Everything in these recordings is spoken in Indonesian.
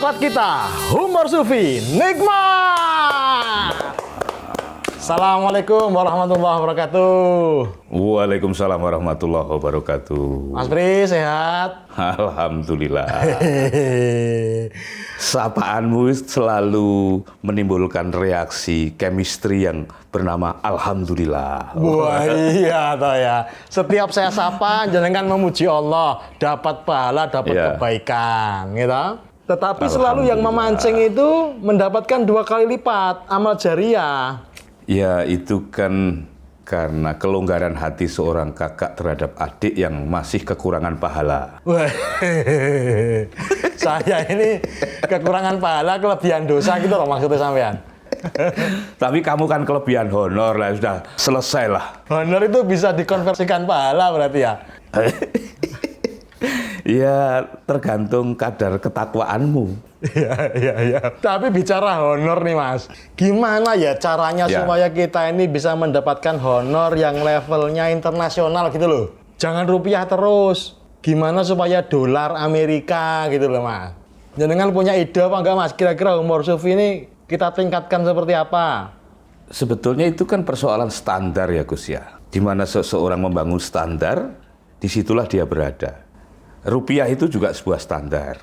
Sahabat kita, Humor Sufi, nikmat! Assalamualaikum warahmatullahi wabarakatuh. Waalaikumsalam warahmatullahi wabarakatuh. Mas Pri, sehat? Alhamdulillah. Sapaanmu selalu menimbulkan reaksi chemistry yang bernama Alhamdulillah. Wah iya toh ya. Setiap saya sapa, jenengan memuji Allah, dapat pahala, dapat kebaikan, gitu. Tetapi selalu yang memancing itu mendapatkan 2 kali lipat amal jariah. Ya itu kan karena kelonggaran hati seorang kakak terhadap adik yang masih kekurangan pahala. Wah, saya ini kekurangan pahala, kelebihan dosa gitu loh maksudnya sampean. Tapi kamu kan kelebihan honor lah, sudah selesai lah. Honor itu bisa dikonversikan pahala berarti ya? Ya tergantung kadar ketakwaanmu. Iya. Tapi bicara honor nih Mas, gimana ya caranya supaya kita ini bisa mendapatkan honor yang levelnya internasional gitu loh? Jangan rupiah terus. Gimana supaya dolar Amerika gitu loh Mas? Jangan punya ide apa enggak Mas? Kira-kira Humor Sufi ini kita tingkatkan seperti apa? Sebetulnya itu kan persoalan standar ya Gus ya. Di mana seseorang membangun standar, disitulah dia berada. Rupiah itu juga sebuah standar.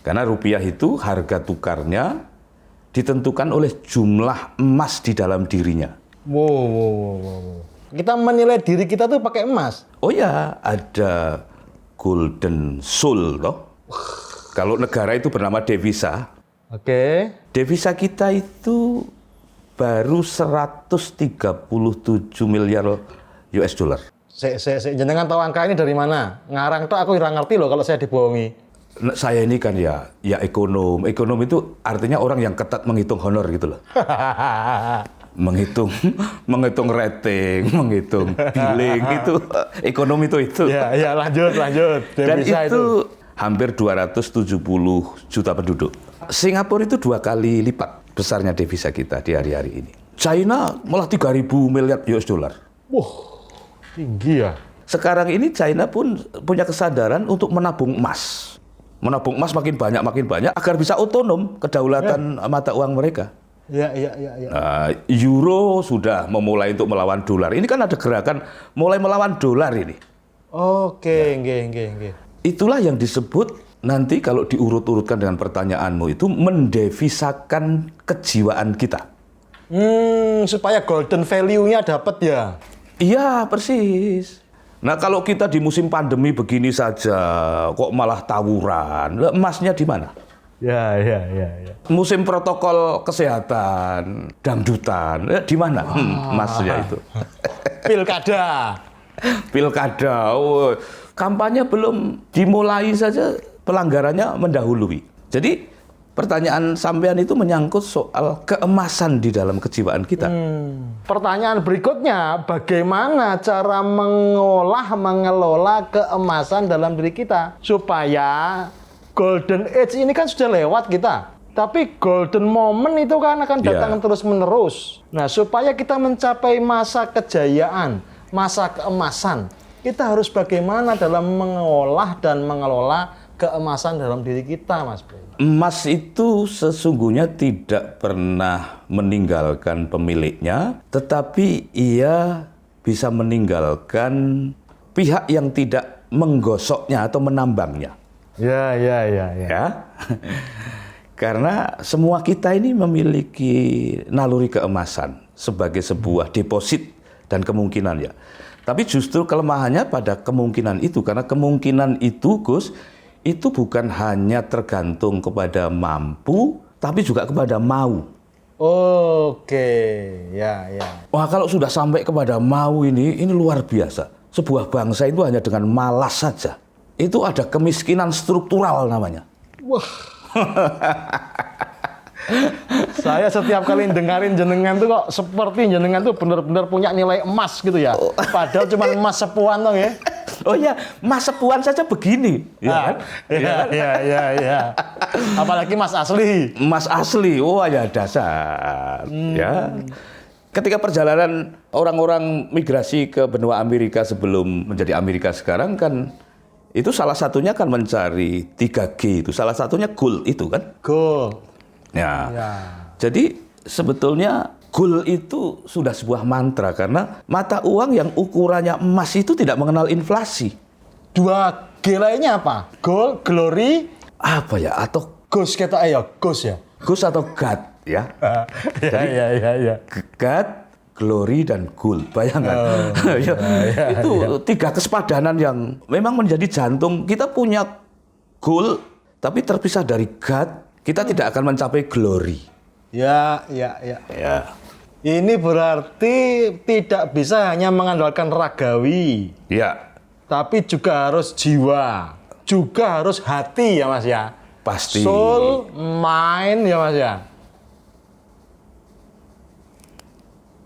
Karena rupiah itu harga tukarnya ditentukan oleh jumlah emas di dalam dirinya. Wow. Kita menilai diri kita tuh pakai emas. Oh ya, ada golden soul toh. Kalau negara itu bernama devisa. Oke. Devisa kita itu baru 137 miliar US dollar. Jenengan tahu angka ini dari mana? Ngarang tuh aku kurang ngerti loh kalau saya dibohongi. Saya ini kan ya ekonom. Ekonom itu artinya orang yang ketat menghitung honor gitu loh. menghitung rating, menghitung billing itu ekonomi itu. Ya lanjut. Dan itu hampir 270 juta penduduk. Singapura itu 2 kali lipat besarnya devisa kita di hari-hari ini. China malah 3.000 miliar US dollar. Wah. Tinggi ya. Sekarang ini China pun punya kesadaran untuk menabung emas. Menabung emas makin banyak agar bisa otonom kedaulatan mata uang mereka. Ya. Nah, euro sudah memulai untuk melawan dolar. Ini kan ada gerakan mulai melawan dolar ini. Oke, nggih. Itulah yang disebut nanti kalau diurut-urutkan dengan pertanyaanmu itu mendevisakan kejiwaan kita. Supaya golden value-nya dapat ya. Iya, persis. Nah, kalau kita di musim pandemi begini saja, kok malah tawuran, emasnya di mana? Ya. Musim protokol kesehatan, dangdutan, di mana? Emasnya itu. Pilkada, kampanye belum dimulai saja, pelanggarannya mendahului. Jadi, pertanyaan sampean itu menyangkut soal keemasan di dalam kejiwaan kita. Pertanyaan berikutnya, bagaimana cara mengelola keemasan dalam diri kita supaya golden age ini kan sudah lewat kita, tapi golden moment itu kan akan datang terus menerus. Nah, supaya kita mencapai masa kejayaan, masa keemasan, kita harus bagaimana dalam mengolah dan mengelola keemasan dalam diri kita, Mas Bro? Emas itu sesungguhnya tidak pernah meninggalkan pemiliknya, tetapi ia bisa meninggalkan pihak yang tidak menggosoknya atau menambangnya. Ya. Karena semua kita ini memiliki naluri keemasan sebagai sebuah deposit dan kemungkinan ya. Tapi justru kelemahannya pada kemungkinan itu, karena kemungkinan itu, Gus, itu bukan hanya tergantung kepada mampu, tapi juga kepada mau. Oke, ya. Wah, kalau sudah sampai kepada mau ini luar biasa. Sebuah bangsa itu hanya dengan malas saja. Itu ada kemiskinan struktural namanya. Wah. Saya setiap kali dengerin jenengan tuh kok seperti jenengan tuh benar-benar punya nilai emas gitu ya. Padahal cuma emas sepuan dong ya. Oh iya, Mas Sepuan saja begini, ya kan? Iya. Apalagi Mas asli. Mas asli, oh ya dasar, ya. Ketika perjalanan orang-orang migrasi ke benua Amerika sebelum menjadi Amerika sekarang kan Itu salah satunya kan mencari 3G itu. Salah satunya gold itu kan. Gold. Ya. Ya. Jadi sebetulnya gold itu sudah sebuah mantra karena mata uang yang ukurannya emas itu tidak mengenal inflasi. 2G lainnya apa? Gold, glory, Apa ya? Atau ghost kita ghost ya. ghost atau god ya? Ya. God, glory dan gold. Bayangkan. Itu 3 kesepadanan yang memang menjadi jantung. Kita punya gold tapi terpisah dari God, kita tidak akan mencapai glory. Ya. Ini berarti tidak bisa hanya mengandalkan ragawi, Ya, tapi juga harus jiwa, juga harus hati ya Mas ya. pasti. Soul, mind ya Mas ya.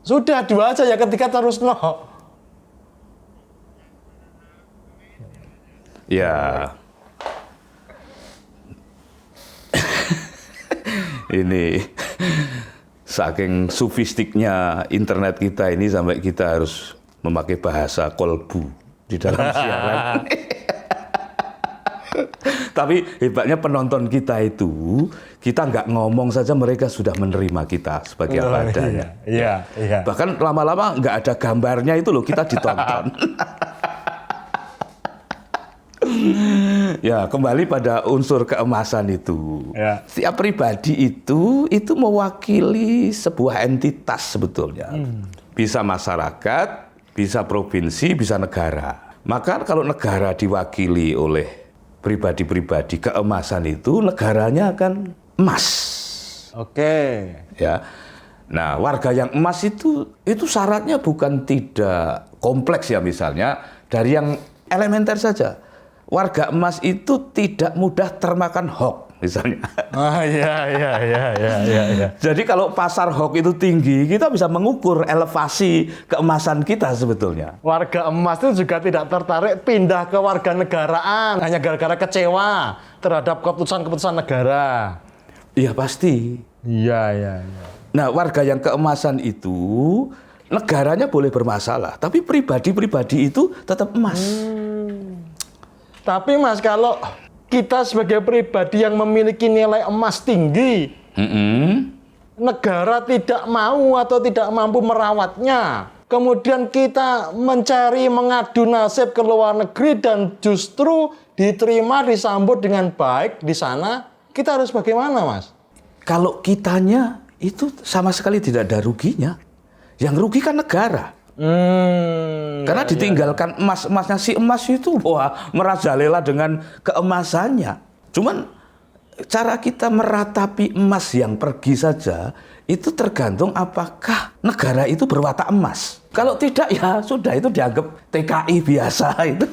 Sudah 2 aja ya ketika terus no. Ya. Ini saking sofistiknya internet kita ini sampai kita harus memakai bahasa kolbu di dalam siaran. Tapi hebatnya penonton kita itu, kita nggak ngomong saja mereka sudah menerima kita sebagai apa adanya. Iya. Bahkan lama-lama nggak ada gambarnya itu loh, kita ditonton. Ya, kembali pada unsur keemasan itu. Ya. Setiap pribadi itu mewakili sebuah entitas sebetulnya. Bisa masyarakat, bisa provinsi, bisa negara. Maka kalau negara diwakili oleh pribadi-pribadi keemasan itu, negaranya akan emas. Oke. Ya. Nah, warga yang emas itu syaratnya bukan tidak kompleks ya, misalnya dari yang elementer saja. Warga emas itu tidak mudah termakan hoax misalnya. Iya. Jadi kalau pasar hoax itu tinggi, kita bisa mengukur elevasi keemasan kita sebetulnya. Warga emas itu juga tidak tertarik pindah ke warga negaraan hanya gara-gara kecewa terhadap keputusan-keputusan negara. Iya pasti. Iya. Nah, warga yang keemasan itu negaranya boleh bermasalah, tapi pribadi-pribadi itu tetap emas. Tapi Mas, kalau kita sebagai pribadi yang memiliki nilai emas tinggi, negara tidak mau atau tidak mampu merawatnya, kemudian kita mencari mengadu nasib ke luar negeri dan justru diterima, disambut dengan baik di sana, kita harus bagaimana, Mas? Kalau kitanya itu sama sekali tidak ada ruginya. Yang rugi kan negara. Karena ditinggalkan emasnya si emas itu, wah, merajalela dengan keemasannya. Cuman cara kita meratapi emas yang pergi saja itu tergantung apakah negara itu berwatak emas. Kalau tidak ya sudah, itu dianggap TKI biasa itu.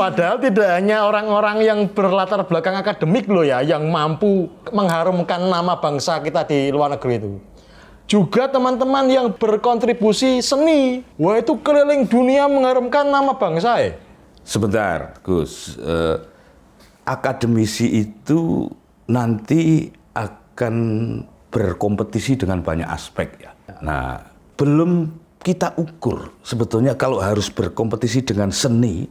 Padahal tidak hanya orang-orang yang berlatar belakang akademik loh ya yang mampu mengharumkan nama bangsa kita di luar negeri itu. Juga teman-teman yang berkontribusi seni. Wah, itu keliling dunia mengharumkan nama bangsa ya. Sebentar, Gus. Akademisi itu nanti akan berkompetisi dengan banyak aspek ya. Nah, belum kita ukur sebetulnya kalau harus berkompetisi dengan seni,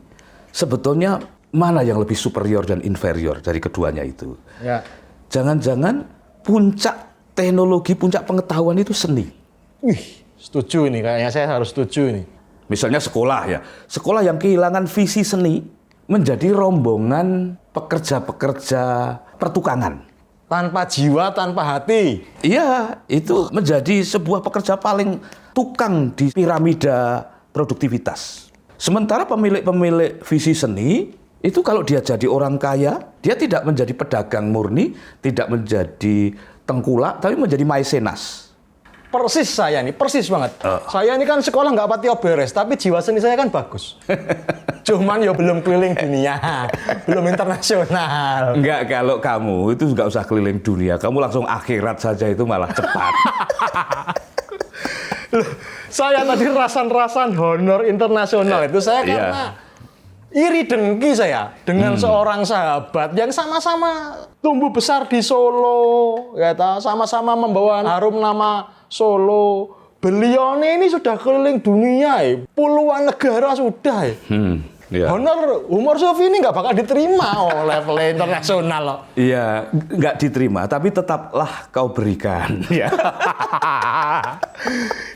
sebetulnya mana yang lebih superior dan inferior dari keduanya itu. Ya. Jangan-jangan puncak teknologi, puncak pengetahuan itu seni. Wih, setuju ini, kayaknya saya harus setuju ini. Misalnya sekolah ya. Sekolah yang kehilangan visi seni menjadi rombongan pekerja-pekerja pertukangan. Tanpa jiwa, tanpa hati. Iya, itu menjadi sebuah pekerja paling tukang di piramida produktivitas. Sementara pemilik-pemilik visi seni, itu kalau dia jadi orang kaya, dia tidak menjadi pedagang murni, tidak menjadi tengkulak, tapi menjadi maisenas. Persis saya nih, persis banget. Saya ini kan sekolah nggak pati beres, tapi jiwa seni saya kan bagus. Cuman ya belum keliling dunia, belum internasional. Enggak, kalau kamu itu nggak usah keliling dunia, kamu langsung akhirat saja itu malah cepat. Loh, saya tadi rasan-rasan honor internasional itu saya karena iri dengki saya dengan seorang sahabat yang sama-sama tumbuh besar di Solo, ya, sama-sama membawa harum nama Solo, Beliau ini sudah keliling dunia, puluhan negara sudah. Ya. Honor Umar Sofi ini nggak bakal diterima level internasional loh. Iya, nggak diterima, tapi tetaplah kau berikan. Ya.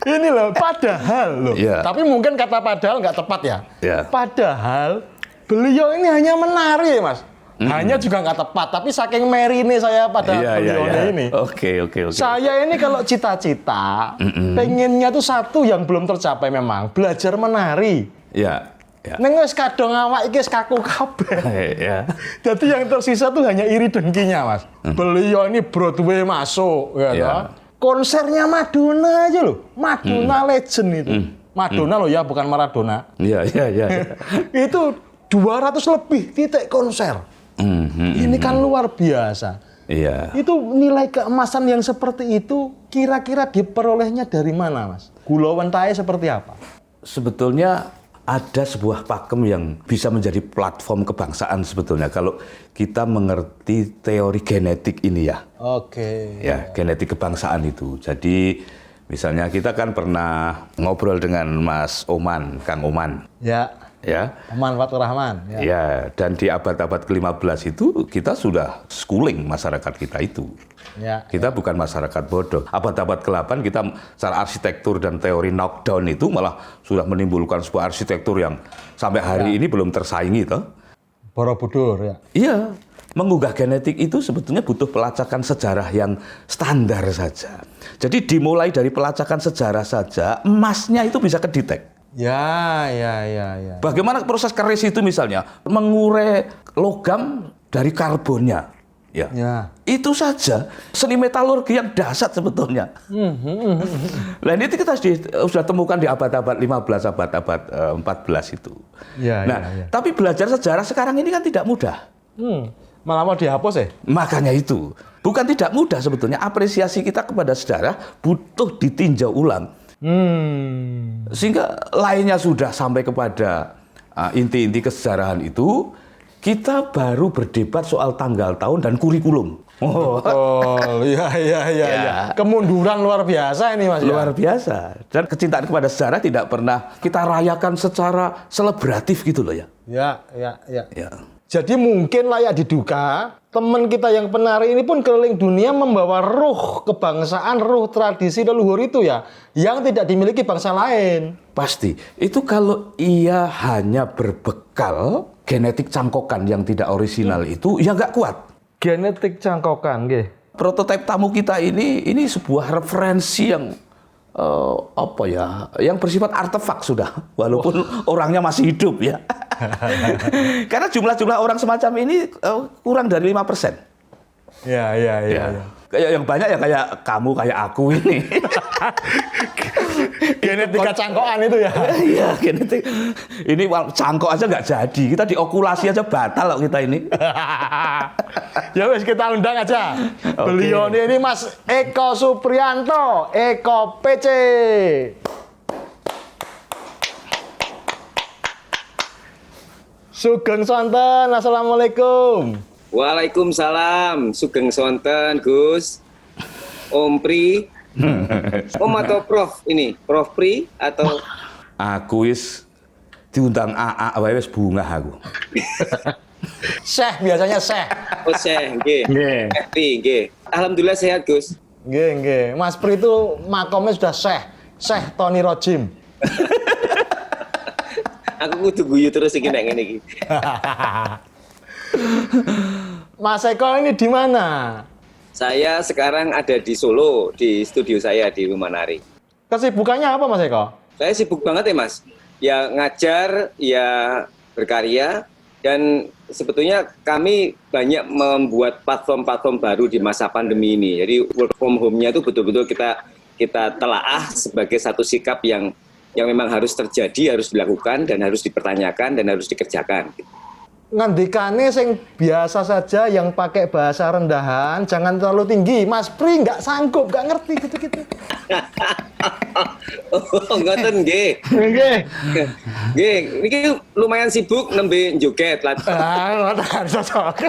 Ini loh, padahal loh. Ya. Tapi mungkin kata padahal nggak tepat ya. Ya. Padahal beliau ini hanya menari, Mas. Hanya juga nggak tepat, tapi saking merine saya pada beliau ini. Oke. Saya ini kalau cita-cita, pengennya tuh satu yang belum tercapai memang, belajar menari. Ya. Neng wis kadung awak iki wis kaku kabeh. Ya. Jadi yang tersisa tuh hanya iri dengkinya, Mas. Beliau ini Broadway masuk, ya. Ya. Konsernya Madonna aja loh. Madonna legend itu. Madonna loh ya, bukan Maradona. Iya. Itu 200 lebih titik konser. Ini kan luar biasa. Iya. Itu nilai keemasan yang seperti itu kira-kira diperolehnya dari mana, Mas? Gulauan tae seperti apa? Sebetulnya ada sebuah pakem yang bisa menjadi platform kebangsaan sebetulnya kalau kita mengerti teori genetik ini ya. Oke. Ya, genetik kebangsaan itu. Jadi misalnya kita kan pernah ngobrol dengan Mas Oman, Kang Oman. Ya. Oman Fatur Rahman. Ya, dan di abad-abad ke-15 itu kita sudah schooling masyarakat kita itu. Ya. Kita bukan masyarakat bodoh. Abad-abad ke-8 kita secara arsitektur dan teori knockdown itu malah sudah menimbulkan sebuah arsitektur yang sampai hari ini belum tersaingi toh. Borobudur ya. Iya, menggugah genetik itu sebetulnya butuh pelacakan sejarah yang standar saja. Jadi dimulai dari pelacakan sejarah saja, emasnya itu bisa kedetek. Ya. Bagaimana proses keris itu misalnya mengurai logam dari karbonnya, ya. Itu saja seni metalurgi yang dahsyat sebetulnya. Nah ini kita sudah temukan di abad-abad 15, abad-abad 14 itu. Ya. Tapi belajar sejarah sekarang ini kan tidak mudah. Malah mau dihapus ya? Makanya itu bukan tidak mudah sebetulnya, apresiasi kita kepada sejarah butuh ditinjau ulang. Sehingga lainnya sudah sampai kepada inti-inti kesejarahan itu, kita baru berdebat soal tanggal tahun dan kurikulum. Iya. Kemunduran luar biasa ini, Mas. Luar biasa. Dan kecintaan kepada sejarah tidak pernah kita rayakan secara selebratif gitu loh ya. Ya. Jadi mungkin layak diduga, teman kita yang penari ini pun keliling dunia membawa ruh kebangsaan, ruh tradisi leluhur itu ya, yang tidak dimiliki bangsa lain. Pasti. Itu kalau ia hanya berbekal genetik cangkokan yang tidak orisinal itu, ya nggak kuat. Genetik cangkokan, nggih. Prototipe tamu kita ini sebuah referensi yang yang bersifat artefak sudah, walaupun orangnya masih hidup ya. Karena jumlah orang semacam ini kurang dari 5%. Ya. Kayak yang banyak ya kayak kamu, kayak aku ini. Genetika cangkokan itu ya. Iya, genetik. Ini cangkok aja nggak jadi. Kita diokulasi aja batal loh kita ini. Ya wes kita undang aja. Okay. Beliau ini Mas Eko Supriyanto, Eko PC. Sugeng sonten, assalamualaikum. Waalaikumsalam, sugeng sonten Gus. Om Pri. Om atau Prof ini? Prof Pri atau? Aku wis diundang AA wae wis bungah aku. Syekh biasanya Syekh. Oh Syekh, nggih. Pri, nggih. Alhamdulillah sehat Gus. Nggih. Mas Pri itu makomnya sudah Syekh Tony Rojim. Aku kudu guyu terus iki nek ngene iki. Mas Eko ini di mana? Saya sekarang ada di Solo, di studio saya di Rumah Nari. Kesibukannya apa Mas Eko? Saya sibuk banget ya Mas. Ya ngajar, ya berkarya, dan sebetulnya kami banyak membuat platform-platform baru di masa pandemi ini. Jadi work from home-nya itu betul-betul kita telaah sebagai satu sikap yang memang harus terjadi, harus dilakukan, dan harus dipertanyakan, dan harus dikerjakan. Ngandikane sing biasa saja yang pakai bahasa rendahan, jangan terlalu tinggi. Mas Pri nggak sanggup, nggak ngerti gitu-gitu. Oh, ngoten nggih. Nggih. Nggih, niki lumayan sibuk nembe joget lah. Ngoten cocok.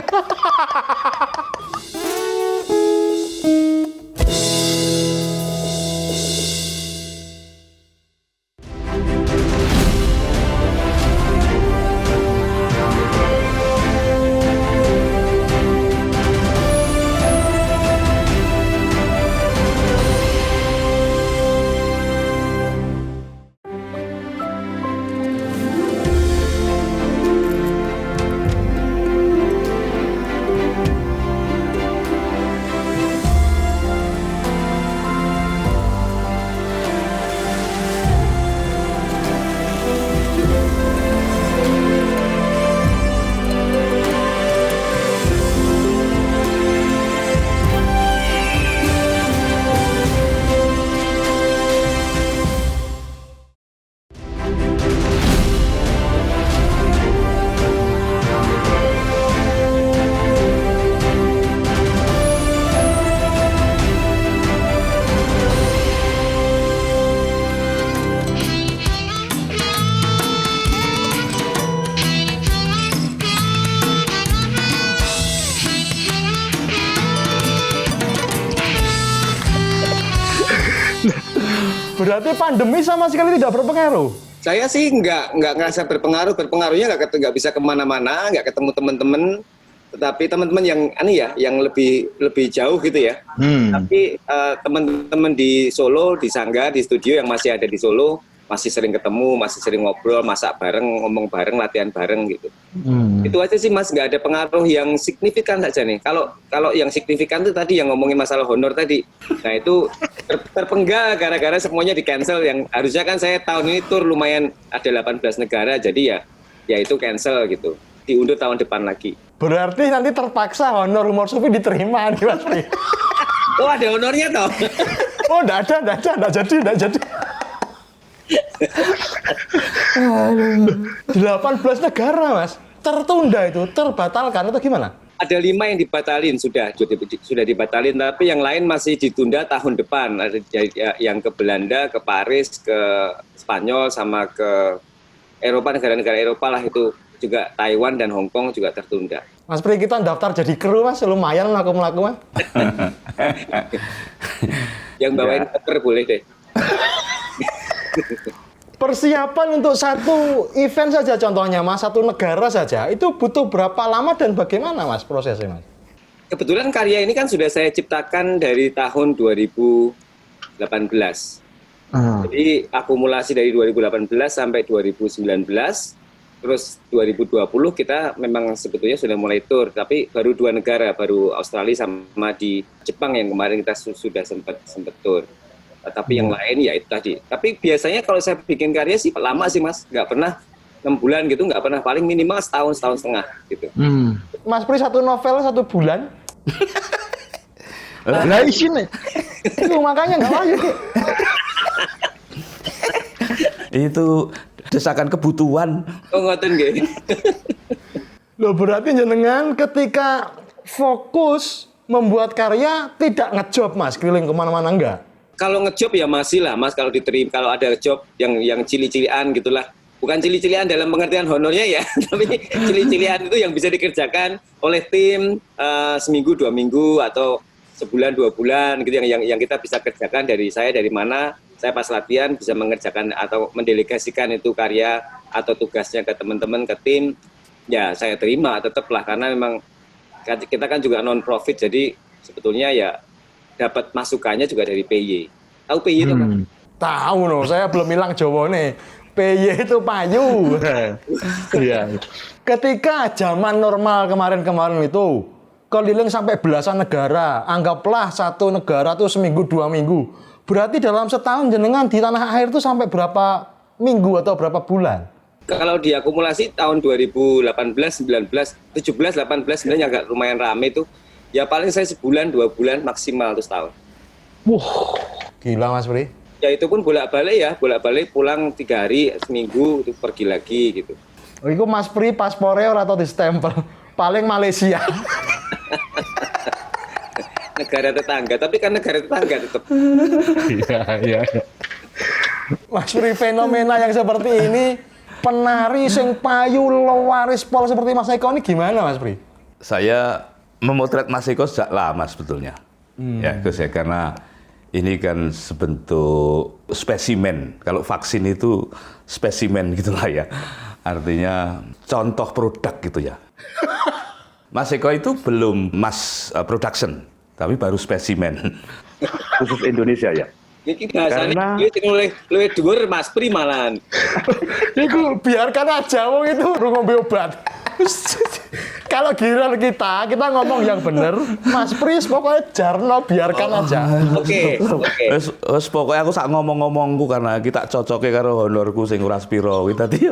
Berarti pandemi sama sekali tidak berpengaruh? Saya sih nggak ngerasa berpengaruh. Berpengaruhnya nggak bisa kemana-mana, nggak ketemu teman-teman. Tetapi teman-teman yang lebih jauh gitu ya. Tapi teman-teman di Solo, di Sanggar, di studio yang masih ada di Solo, masih sering ketemu, masih sering ngobrol, masak bareng, ngomong bareng, latihan bareng gitu. Itu aja sih Mas, nggak ada pengaruh yang signifikan saja nih. Kalau yang signifikan itu tadi yang ngomongin masalah honor tadi. Nah itu terpenggal gara-gara semuanya di cancel. Yang harusnya kan saya tahun ini tour lumayan ada 18 negara, jadi ya itu cancel gitu. Diundur tahun depan lagi. Berarti nanti terpaksa honor Humor Sufi diterima nih Mas Pri. Oh ada honornya toh? Oh enggak jadi. 18 negara Mas, tertunda itu, terbatalkan atau gimana? Ada 5 yang dibatalin sudah dibatalin, tapi yang lain masih ditunda tahun depan. Ada yang ke Belanda, ke Paris, ke Spanyol, sama ke Eropa, negara-negara Eropa lah itu juga Taiwan dan Hong Kong juga tertunda. Mas Pri, kita daftar jadi kru Mas, lumayan melaku-melaku Mas. Yang bawain koper boleh deh. Persiapan untuk satu event saja contohnya Mas, satu negara saja, itu butuh berapa lama dan bagaimana Mas prosesnya Mas? Kebetulan karya ini kan sudah saya ciptakan dari tahun 2018. Jadi akumulasi dari 2018 sampai 2019, terus 2020 kita memang sebetulnya sudah mulai tour, tapi baru 2 negara, baru Australia sama di Jepang yang kemarin kita sudah sempat tour. Tapi yang lain ya itu tadi. Tapi biasanya kalau saya bikin karya sih lama sih Mas, nggak pernah 6 bulan gitu, nggak pernah, paling minimal setahun setengah gitu. Mas Pri, satu novel 1 bulan? Lah isine. Itu makanya nggak layu. Itu desakan kebutuhan. Oh ngoten nggih. Loh berarti jenengan ketika fokus membuat karya tidak ngejob Mas, keliling kemana-mana enggak? Kalau ngejob ya masih lah Mas, kalau diterima, kalau ada job yang cili-cilian gitulah. Bukan cili-cilian dalam pengertian honornya ya, tapi cili-cilian itu yang bisa dikerjakan oleh tim seminggu 2 minggu atau sebulan 2 bulan gitu, yang kita bisa kerjakan dari mana saya pas latihan bisa mengerjakan atau mendelegasikan itu karya atau tugasnya ke teman-teman, ke tim, ya saya terima tetaplah, karena memang kita kan juga non profit, jadi sebetulnya ya dapat masukannya juga dari PY. Tahu PY itu kan? Tahu no, saya belum bilang Jawa nih. PY itu payu. Iya. Ketika zaman normal kemarin itu keliling sampai belasan negara, anggaplah satu negara tuh seminggu 2 minggu. Berarti dalam setahun jenengan di tanah air itu sampai berapa minggu atau berapa bulan? Kalau diakumulasi tahun 2018, 19, 17, 18 sebenarnya agak lumayan rame tuh. Ya paling saya sebulan 2 bulan maksimal tuh setahun. Gila Mas Pri. Ya itu pun bolak-balik pulang 3 hari, seminggu itu pergi lagi gitu. Oh, itu Mas Pri paspornya atau di stempel? Paling Malaysia. Negara tetangga, tapi kan negara tetangga tetap. Iya. Mas Pri, fenomena yang seperti ini, penari sing payu lawaris pol seperti Mas Eko ini gimana Mas Pri? Saya memotret Mas Eko sejak lama sebetulnya. Ya, Gus ya, karena ini kan sebentuk spesimen. Kalau vaksin itu spesimen gitulah ya. Artinya contoh produk gitu ya. Mas Eko itu belum mass production, tapi baru spesimen. Khusus Indonesia ya. Ini bahasanya lebih dhuwur Mas Pri malahan. Iku biarkan aja wong itu ngombe obat. Kalau giliran kita ngomong yang bener, Mas Pris pokoknya jarno biarkan aja. Oke. Wes pokoknya aku sak ngomong-ngomongku karena kita cocoknya karo honorku sing ora spiro kuwi tadi.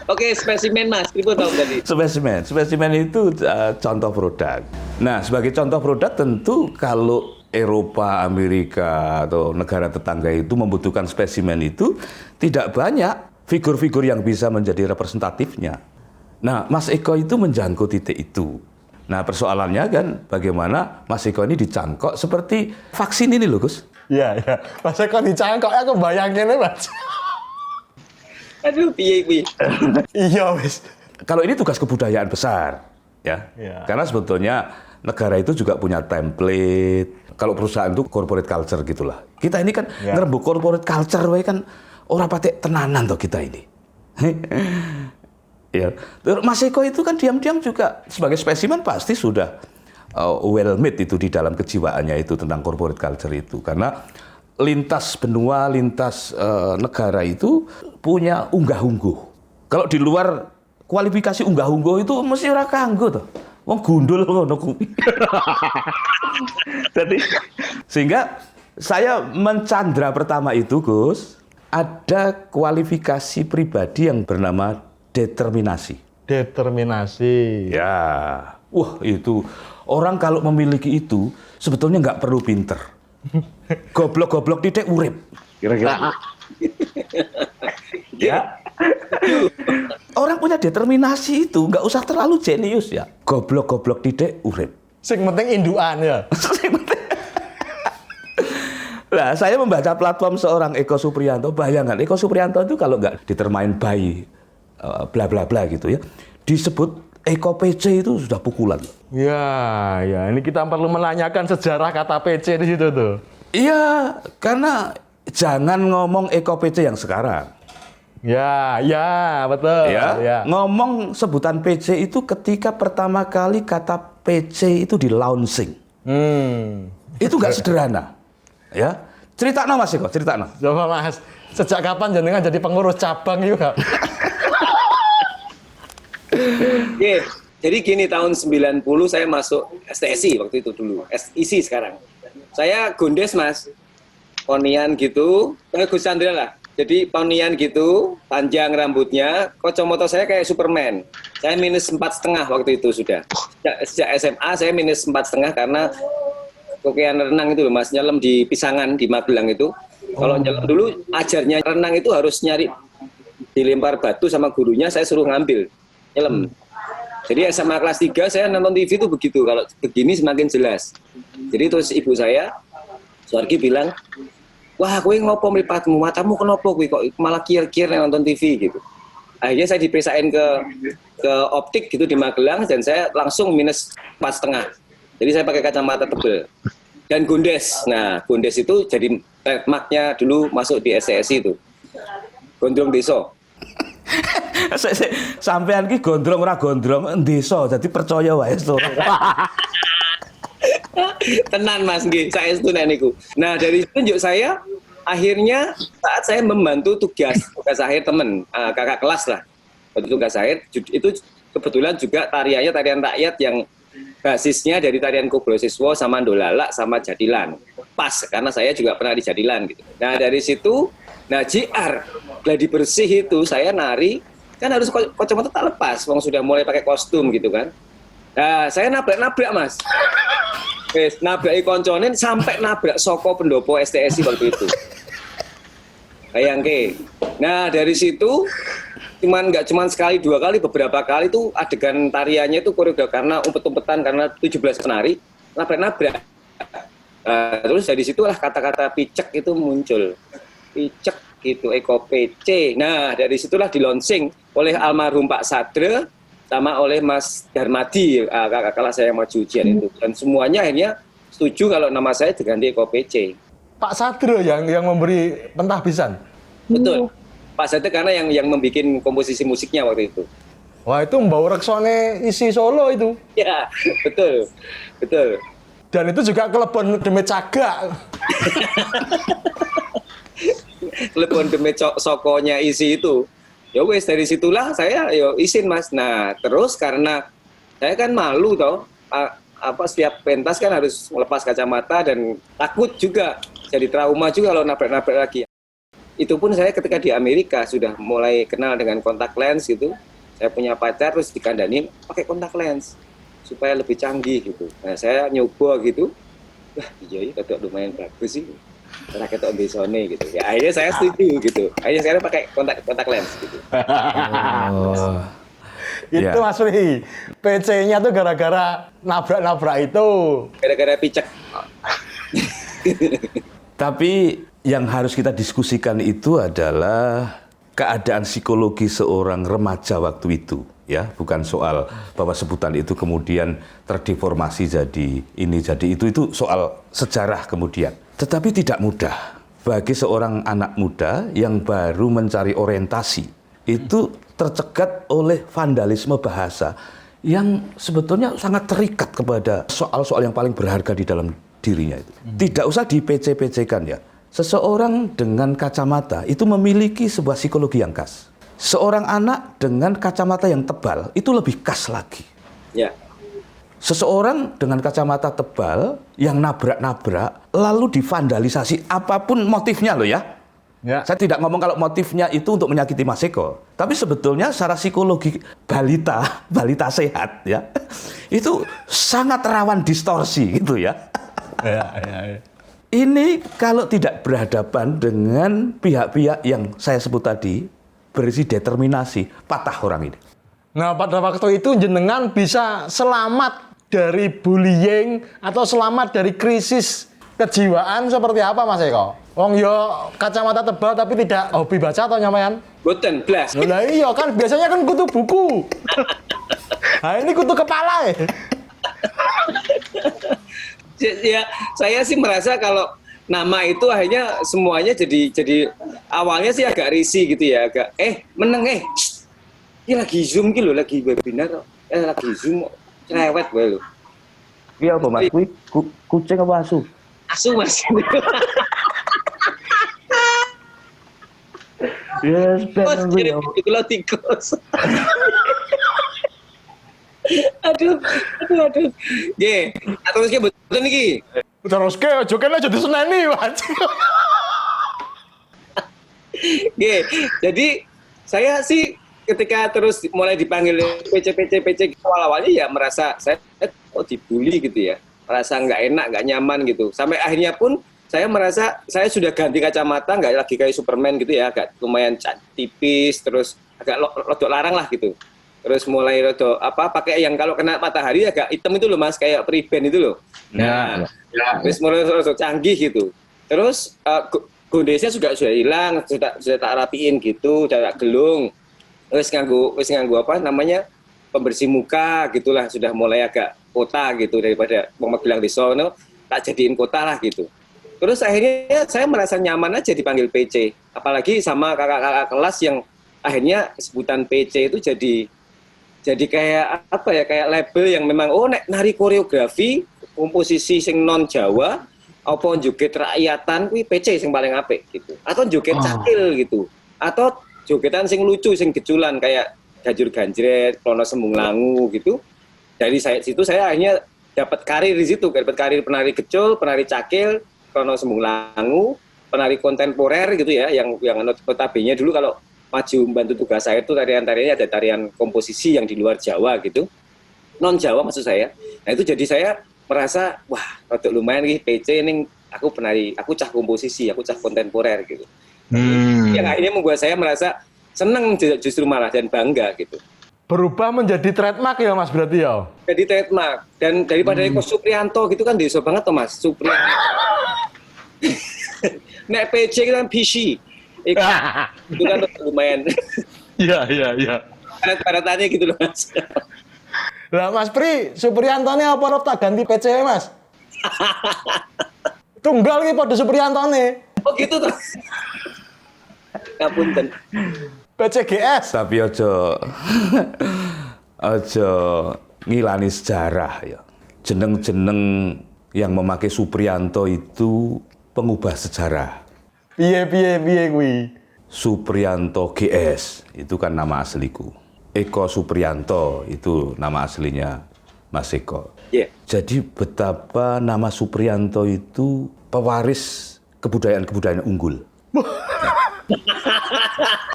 Oke, spesimen Mas, Pribo tahu tadi. Spesimen itu contoh produk. Nah, sebagai contoh produk tentu kalau Eropa, Amerika atau negara tetangga itu membutuhkan spesimen itu tidak banyak figur-figur yang bisa menjadi representatifnya. Nah, Mas Eko itu menjangkau titik itu. Nah, persoalannya kan bagaimana Mas Eko ini dicangkok seperti vaksin ini loh, Gus. Iya. Mas Eko dicangkok, aku bayangin ya, Mas. Aduh, piye. Iya, Mas. Kalau ini tugas kebudayaan besar. ya. Ya. Karena sebetulnya negara itu juga punya template. Kalau perusahaan itu corporate culture gitulah. Kita ini kan ngerembuk corporate culture, wae kan orang patek tenanan toh kita ini. Ya, Mas Eko itu kan diam-diam juga sebagai spesimen pasti sudah well made itu di dalam kejiwaannya itu tentang corporate culture itu, karena lintas benua, lintas negara itu punya unggah-ungguh. Kalau di luar kualifikasi unggah-ungguh itu mesti ora kanggo toh. Wong gundul ngono kuwi. Jadi sehingga saya mencandra pertama itu, Gus, ada kualifikasi pribadi yang bernama determinasi. Determinasi. Ya, wah itu orang kalau memiliki itu sebetulnya nggak perlu pinter. Goblok-goblok titik urip. Kira-kira. Ya. Orang punya determinasi itu nggak usah terlalu jenius ya. Goblok-goblok titik urip. Sing penting indukan ya. Nah, saya membaca platform seorang Eko Supriyanto, bayangkan Eko Supriyanto itu kalau nggak determine by bla bla bla gitu ya, disebut Eko PC itu sudah pukulan. Ya, ini kita perlu menanyakan sejarah kata PC di situ tuh. Iya, karena jangan ngomong Eko PC yang sekarang. Ya, betul. Ya, ngomong sebutan PC itu ketika pertama kali kata PC itu di launching. Itu nggak sederhana. Ya, ceritakan Mas Eko, ceritakan. Coba Mas, sejak kapan jenengan jadi pengurus cabang juga? Oke, jadi gini, tahun 90 saya masuk STSI waktu itu dulu, SIC sekarang. Saya gondes Mas, ponian gitu, kayak Gus Chandra lah. Jadi ponian gitu, panjang rambutnya, kacamata saya kayak Superman. Saya minus 4,5 waktu itu sudah. Sejak SMA saya minus 4,5 karena kokean renang itu loh Mas, nyelam di Pisangan di Magelang itu. Kalau nyelam dulu ajarnya renang itu harus nyari dilempar batu sama gurunya, saya suruh ngambil nyelam. Jadi SMA kelas 3 saya nonton TV itu begitu, kalau begini semakin jelas. Jadi terus ibu saya, Suargi bilang, wah kowe ngopo mripatmu, matamu kenapa kowe kok malah kier-kier nonton TV gitu. Akhirnya saya diperiksain ke optik gitu di Magelang dan saya langsung minus 4,5. Jadi saya pakai kacamata tebal dan gondes. Nah, gondes itu jadi trademarknya dulu masuk di STSI itu. Gondrong Deso. Sampean ki gondrong ora gondrong desa, jadi percaya wae to. Tenan Mas nggih, saya itu niku. Nah, dari tunjuk saya akhirnya saat saya membantu tugas akhir teman, kakak kelas lah. Waktu tugas akhir itu kebetulan juga tariannya tarian rakyat yang basisnya dari tarian Kobro Siswo sama Ndolala sama Jadilan. Pas, karena saya juga pernah di Jadilan gitu. Nah dari situ, JR, gladi bersih itu saya nari, kan harus kacamata tak lepas, wong sudah mulai pakai kostum gitu kan. Nah saya nabrak Mas. Nabraki konconin sampai nabrak Soko pendopo STSI waktu itu. Bayangke. Nah dari situ, nggak cuman sekali dua kali, beberapa kali tuh adegan tariannya itu koreografi karena umpet-umpetan karena 17 penari nabrak-nabrak. Terus dari situlah kata-kata picek itu muncul, picek gitu, Eko PC. Nah dari situlah di launching oleh almarhum Pak Sadre sama oleh Mas Darmadi, kakak kelas saya yang maju ujian itu, dan semuanya akhirnya setuju kalau nama saya diganti Eko PC. Pak Sadre yang memberi pentahbisan. Betul. Pak Sadre karena yang membuat komposisi musiknya waktu itu. Wah itu membawa reksone isi Solo itu. Ya, betul. Dan itu juga kelebon Demit Cagak. Telepon Demit Sokonya isi itu. Ya wes dari situlah saya izin Mas. Nah terus karena saya kan malu toh, setiap pentas kan harus melepas kacamata dan takut juga, jadi trauma juga kalau nabrak-nabrak lagi. Itu pun saya ketika di Amerika sudah mulai kenal dengan kontak lens gitu. Saya punya pacar terus dikandani pakai kontak lens supaya lebih canggih gitu. Nah saya nyoba gitu, wah iya ketok lumayan bagus sih, cara ketok besone gitu. Ya akhirnya saya setuju gitu. Akhirnya sekarang pakai kontak lens gitu. Oh. Itu Mas Ri, PC-nya tuh gara-gara nabrak-nabrak itu. Gara-gara picek. Tapi yang harus kita diskusikan itu adalah keadaan psikologi seorang remaja waktu itu. ya, bukan soal bahwa sebutan itu kemudian terdeformasi jadi ini jadi itu soal sejarah kemudian. Tetapi tidak mudah bagi seorang anak muda yang baru mencari orientasi itu tercegat oleh vandalisme bahasa yang sebetulnya sangat terikat kepada soal-soal yang paling berharga di dalam dirinya itu. Tidak usah di-PC-PC-kan ya. Seseorang dengan kacamata itu memiliki sebuah psikologi yang khas. Seorang anak dengan kacamata yang tebal itu lebih khas lagi. Ya. Seseorang dengan kacamata tebal yang nabrak-nabrak lalu divandalisasi apapun motifnya loh ya. Ya. Saya tidak ngomong kalau motifnya itu untuk menyakiti Mas Eko, tapi sebetulnya secara psikologi balita sehat ya, itu sangat rawan distorsi gitu ya. Ya. Ini kalau tidak berhadapan dengan pihak-pihak yang saya sebut tadi berisi determinasi, patah orang ini. Nah, pada waktu itu jenengan bisa selamat dari bullying atau selamat dari krisis kejiwaan seperti apa, Mas Eko? Wong yo kacamata tebal tapi tidak hobi baca atau nyamayan? Boten blas. Lah iya kan biasanya kan kutu buku. Nah, ini kutu kepala ya. Ya, saya sih merasa kalau nama itu akhirnya semuanya jadi awalnya sih agak risih gitu ya, agak meneng ini lagi Zoom gitu loh, lagi webinar lagi Zoom cerewet gue lo. Iya apa Mas? Kucing apa asu? Asu Mas. Yes, Mas, itu lo tikus. aduh. Nggih, terus ki betul niki. Terus ke ojo kene aja diseneni, Mas. Nggih, jadi saya sih ketika terus mulai dipanggil PC awal-awalnya ya merasa saya kok dibully gitu ya. Merasa nggak enak, nggak nyaman gitu. Sampai akhirnya pun saya merasa saya sudah ganti kacamata, nggak lagi kayak Superman gitu ya, agak lumayan tipis, terus agak rodok larang lah gitu. Terus mulai rodok pakai yang kalau kena matahari agak hitam itu loh Mas, kayak Ray-Ban itu loh. Nah, terus mulai rodok canggih gitu. Terus gondesnya sudah hilang, sudah tak rapiin gitu, sudah tak gelung. Wis nganggo apa namanya pembersih muka gitulah, sudah mulai agak kota gitu daripada mau bilang di sono tak jadiin kota lah gitu. Terus akhirnya saya merasa nyaman aja dipanggil PC, apalagi sama kakak-kakak kelas yang akhirnya sebutan PC itu jadi kayak apa ya, kayak label yang memang nek nari koreografi komposisi sing non Jawa apa joget rakyatan kuwi PC sing paling apik gitu, atau joget cakil gitu, atau jogetan sing lucu sing geculan kayak gajur ganjret, klono sembung langu gitu. Dari situ saya akhirnya dapat karir di situ, dapat karir penari gecul, penari cakil, krono sembung langu, penari kontemporer gitu ya, yang notabene dulu kalau maju membantu tugas saya itu tarian-tariannya ada tarian komposisi yang di luar Jawa gitu, non Jawa maksud saya. Nah itu jadi saya merasa wah rodok lumayan nih PC ini, aku cah komposisi, aku cah kontemporer gitu. Yang akhirnya membuat saya merasa senang justru malah dan bangga gitu. Berubah menjadi trademark ya Mas berarti ya? Jadi trademark. Dan daripada Eko Supriyanto gitu kan desa banget tuh Mas, Supriyanto. Nek PC kan PC. Itu kan lumayan. Iya. Tanda-tandanya gitu loh Mas. Lah Mas Pri, Supriyanto ini apa rop tak ganti PC Mas? Tunggal iki padha Supriyanto nih. Oh gitu tuh. Ngapunten. PCGS. Tapi ojo ngilani sejarah ya. Jeneng-jeneng yang memakai Supriyanto itu pengubah sejarah. Piye kuwi? Supriyanto GS itu kan nama asliku. Eko Supriyanto itu nama aslinya Mas Eko. Yeah. Jadi betapa nama Supriyanto itu pewaris kebudayaan unggul.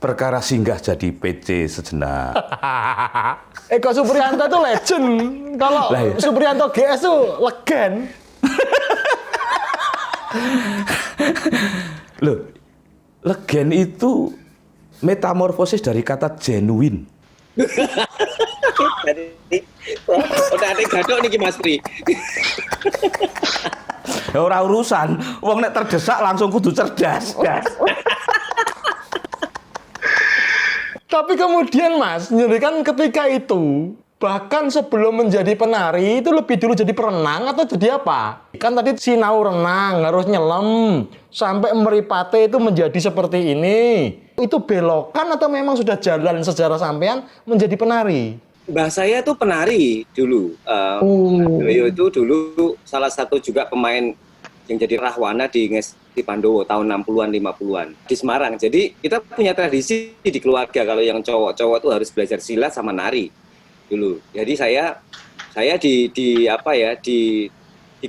Perkara singgah jadi PC sejenak. Eko Supriyanto itu legend. Kalau Lah, iya. Supriyanto GS itu legend. Loh, legend itu metamorfosis dari kata genuine. Udah ada gadok nih Mas Pri. Ya ora urusan, wong nek terdesak langsung kudu cerdas. Tapi kemudian Mas, jadi kan ketika itu, bahkan sebelum menjadi penari, itu lebih dulu jadi perenang atau jadi apa? Kan tadi sinau renang, harus nyelam, sampai meripate itu menjadi seperti ini. Itu belokan atau memang sudah jalan sejarah sampean menjadi penari? Mbah saya tuh penari dulu. Beliau itu dulu salah satu juga pemain yang jadi rahwana di Ngesti Pandowo tahun 60-an 50-an di Semarang. Jadi kita punya tradisi di keluarga kalau yang cowok-cowok tuh harus belajar silat sama nari dulu. Jadi saya di apa ya di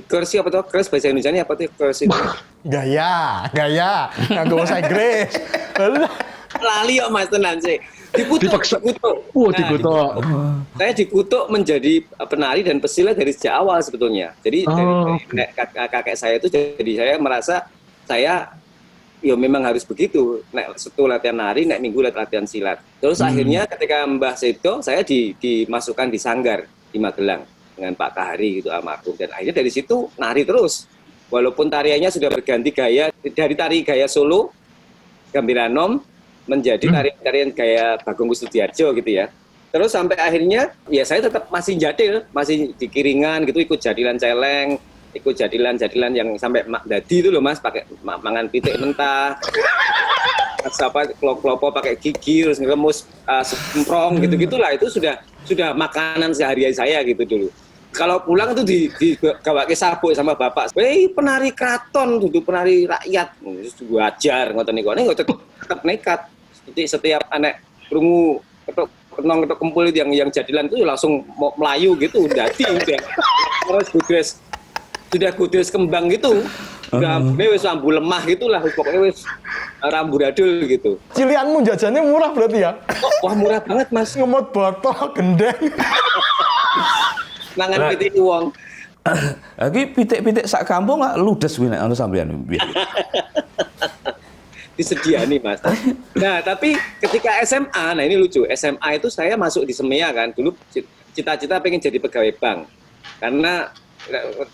kursi apa tuh kursi bahasa Indonesia apa tuh kursi itu? Gaya, nggak usah Inggris. Lali kok Mas tenan sih. Dikutuk. Dikutuk. Saya dikutuk menjadi penari dan pesilat dari sejak awal sebetulnya. Jadi dari kakek saya itu, jadi saya merasa saya ya memang harus begitu. Nek Sabtu latihan nari, nek Minggu latihan silat. Terus akhirnya ketika Mbah Sedo, saya dimasukkan di Sanggar di Magelang dengan Pak Kahari gitu almarhum. Dan akhirnya dari situ nari terus. Walaupun tariannya sudah berganti gaya dari tari gaya Solo, Gambiranom, menjadi tarian gaya Bagong Kussudiardja gitu ya. Terus sampai akhirnya ya saya tetap masih jadil, masih di Kiringan gitu, ikut jadilan celeng, ikut jadilan yang sampai dadi itu loh Mas, pakai mangan pitik mentah, apa klopo pakai gigi, terus ngeremus semprong gitu-gitulah, itu sudah makanan sehari-hari saya gitu dulu. Kalau pulang tuh digawake sabuk sama bapak. Weh, penari keraton, duduk penari rakyat. Terus gue ajar ngoten niku. Nek tetep nekat. Setiap anak krungu ketok kempul itu yang jadilan itu langsung mau melayu gitu, dadi udah. Terus gudres kembang gitu. Udah wis rambu lemah gitulah, pokoknya wis ramburadul gitu. Cilianmu jajannya murah berarti ya? Wah, murah banget Mas. Ngemot botol gendeng. Mangan pitik wong. Lagi pitik-pitik sak kampung nggak ludes wina anu sampean. Disediani Mas. Nah tapi ketika SMA, nah ini lucu, SMA itu saya masuk di Semea kan, dulu cita-cita pengen jadi pegawai bank, karena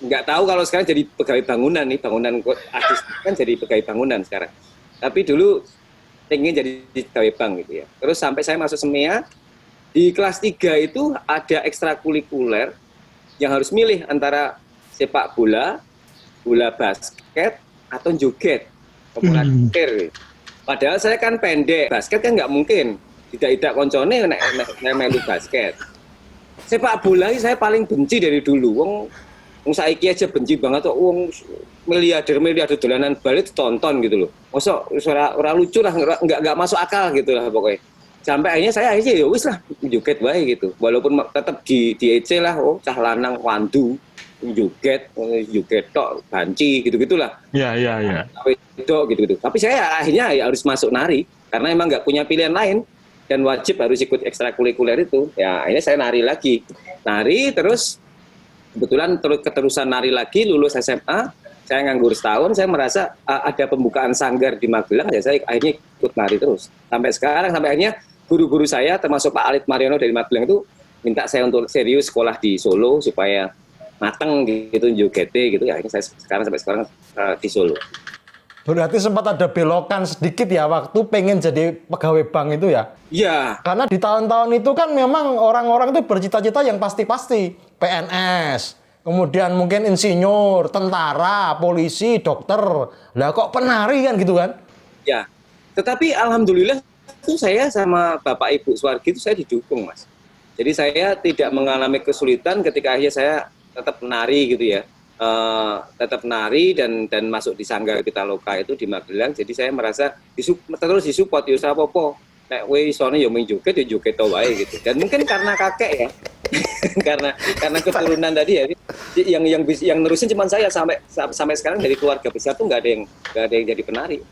nggak tahu kalau sekarang jadi pegawai bangunan nih, bangunan artis kan jadi pegawai bangunan sekarang, tapi dulu pengen jadi pegawai bank gitu ya. Terus sampai saya masuk Semea, di kelas 3 itu ada ekstrakurikuler yang harus milih antara sepak bola, bola basket, atau joget. Joget. Padahal saya kan pendek, basket kan nggak mungkin. Tidak koncone nek melu basket. Sepak bola ini saya paling benci dari dulu. Wong saiki aja benci banget kok. Wong miliarder dolanan bal itu tonton gitu loh. Mosok ora lucu lah, nggak masuk akal gitu lah pokoknya. Sampai akhirnya saya ya wis lah joget wae gitu. Walaupun tetap di EC lah, cah lanang wandu joget tok banci gitu-gitulah. Iya. Gitu. Tapi saya akhirnya ya harus masuk nari karena emang nggak punya pilihan lain dan wajib harus ikut ekstrakurikuler itu. Ya akhirnya saya nari lagi. Nari terus kebetulan keterusan nari lagi, lulus SMA, saya nganggur setahun, saya merasa ada pembukaan sanggar di Magelang, ya saya akhirnya ikut nari terus. Sampai sekarang, sampai akhirnya guru-guru saya termasuk Pak Alit Mariono dari Magelang itu minta saya untuk serius sekolah di Solo supaya mateng gitu, jogete gitu. Ya akhirnya saya sampai sekarang di Solo. Berarti sempat ada belokan sedikit ya waktu pengen jadi pegawai bank itu ya? Iya. Karena di tahun-tahun itu kan memang orang-orang itu bercita-cita yang pasti-pasti. PNS, kemudian mungkin insinyur, tentara, polisi, dokter. Lah kok penari kan gitu kan? Ya, tetapi alhamdulillah itu saya sama Bapak Ibu Suwargi itu saya didukung Mas. Jadi saya tidak mengalami kesulitan ketika akhirnya saya tetap menari gitu ya. Tetap nari dan masuk di Sanggar Pitaloka itu di Magelang. Jadi saya merasa terus disupport ya apa-apa. Nek we isone ya mung joget ya joget to wae gitu. Dan mungkin karena kakek ya. karena keturunan tadi ya yang nerusin cuma saya sampai sekarang dari keluarga besar tuh nggak ada yang jadi penari.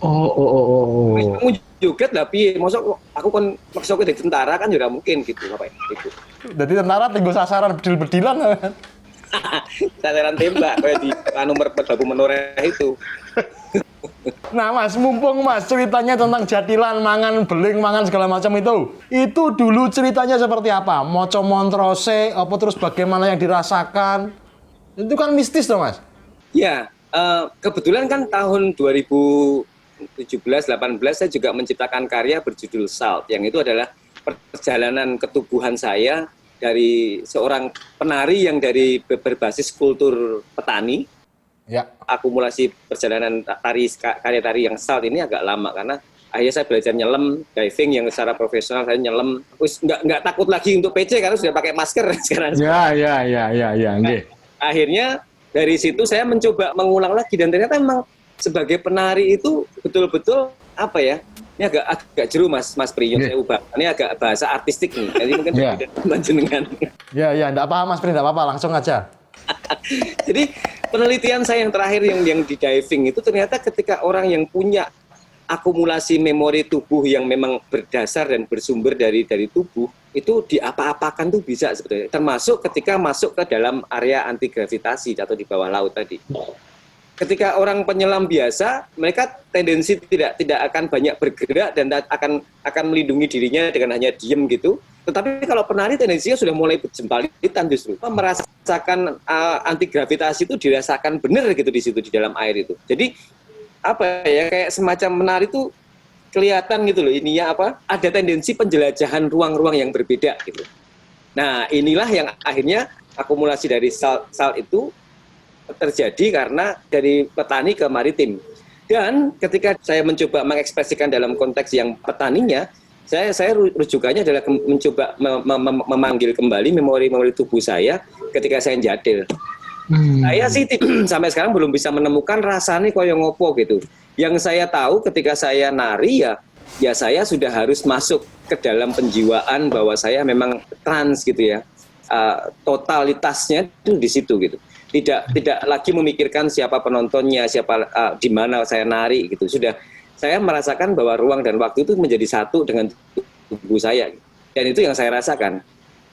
Oh. Kamu joget lah piye? Mosok aku kon maksa jadi tentara kan ya mungkin gitu apa ya gitu. Jadi tentara tinggal sasaran bedil-bedilan kan. Sasaran tembak kayak di nomor Babu Menoreh itu. Nah Mas, mumpung Mas ceritanya tentang jadilan, mangan, beling, mangan segala macam itu dulu ceritanya seperti apa? Moco montrose, apa terus bagaimana yang dirasakan? Itu kan mistis toh Mas? Ya, kebetulan kan tahun 2000 17-18 saya juga menciptakan karya berjudul Salt, yang itu adalah perjalanan ketubuhan saya dari seorang penari yang dari berbasis kultur petani. Ya. Akumulasi perjalanan karya tari yang Salt ini agak lama karena akhirnya saya belajar nyelam, diving yang secara profesional saya nyelam. Terus nggak takut lagi untuk PC karena sudah pakai masker sekarang. Ya, nggih. Akhirnya dari situ saya mencoba mengulang lagi dan ternyata memang sebagai penari itu betul-betul apa ya? Ini agak jeru Mas Pri, saya ubah. Ini agak bahasa artistik nih. Jadi mungkin tidak menjenengan. Ya, enggak apa-apa Mas Pri, enggak apa-apa, langsung aja. Jadi penelitian saya yang terakhir yang di diving itu ternyata ketika orang yang punya akumulasi memori tubuh yang memang berdasar dan bersumber dari tubuh itu diapa-apakan tuh bisa sebetulnya, termasuk ketika masuk ke dalam area anti gravitasi atau di bawah laut tadi. Ketika orang penyelam biasa, mereka tendensi tidak akan banyak bergerak dan akan melindungi dirinya dengan hanya diem gitu. Tetapi kalau penari tendensinya sudah mulai berjempalitan justru merasakan anti gravitasi itu dirasakan benar gitu di situ di dalam air itu. Jadi apa ya, kayak semacam menari itu kelihatan gitu loh ininya apa, ada tendensi penjelajahan ruang-ruang yang berbeda gitu. Nah inilah yang akhirnya akumulasi dari salt itu terjadi karena dari petani ke maritim. Dan ketika saya mencoba mengekspresikan dalam konteks yang petaninya, saya rujukannya adalah mencoba memanggil kembali memori tubuh saya ketika saya jadil. Saya sih sampai sekarang belum bisa menemukan rasanya koyo ngopo gitu. Yang saya tahu ketika saya nari ya saya sudah harus masuk ke dalam penjiwaan bahwa saya memang trans gitu ya. Totalitasnya itu di situ gitu. Tidak lagi memikirkan siapa penontonnya, siapa di mana saya nari gitu. Sudah saya merasakan bahwa ruang dan waktu itu menjadi satu dengan tubuh saya. Dan itu yang saya rasakan.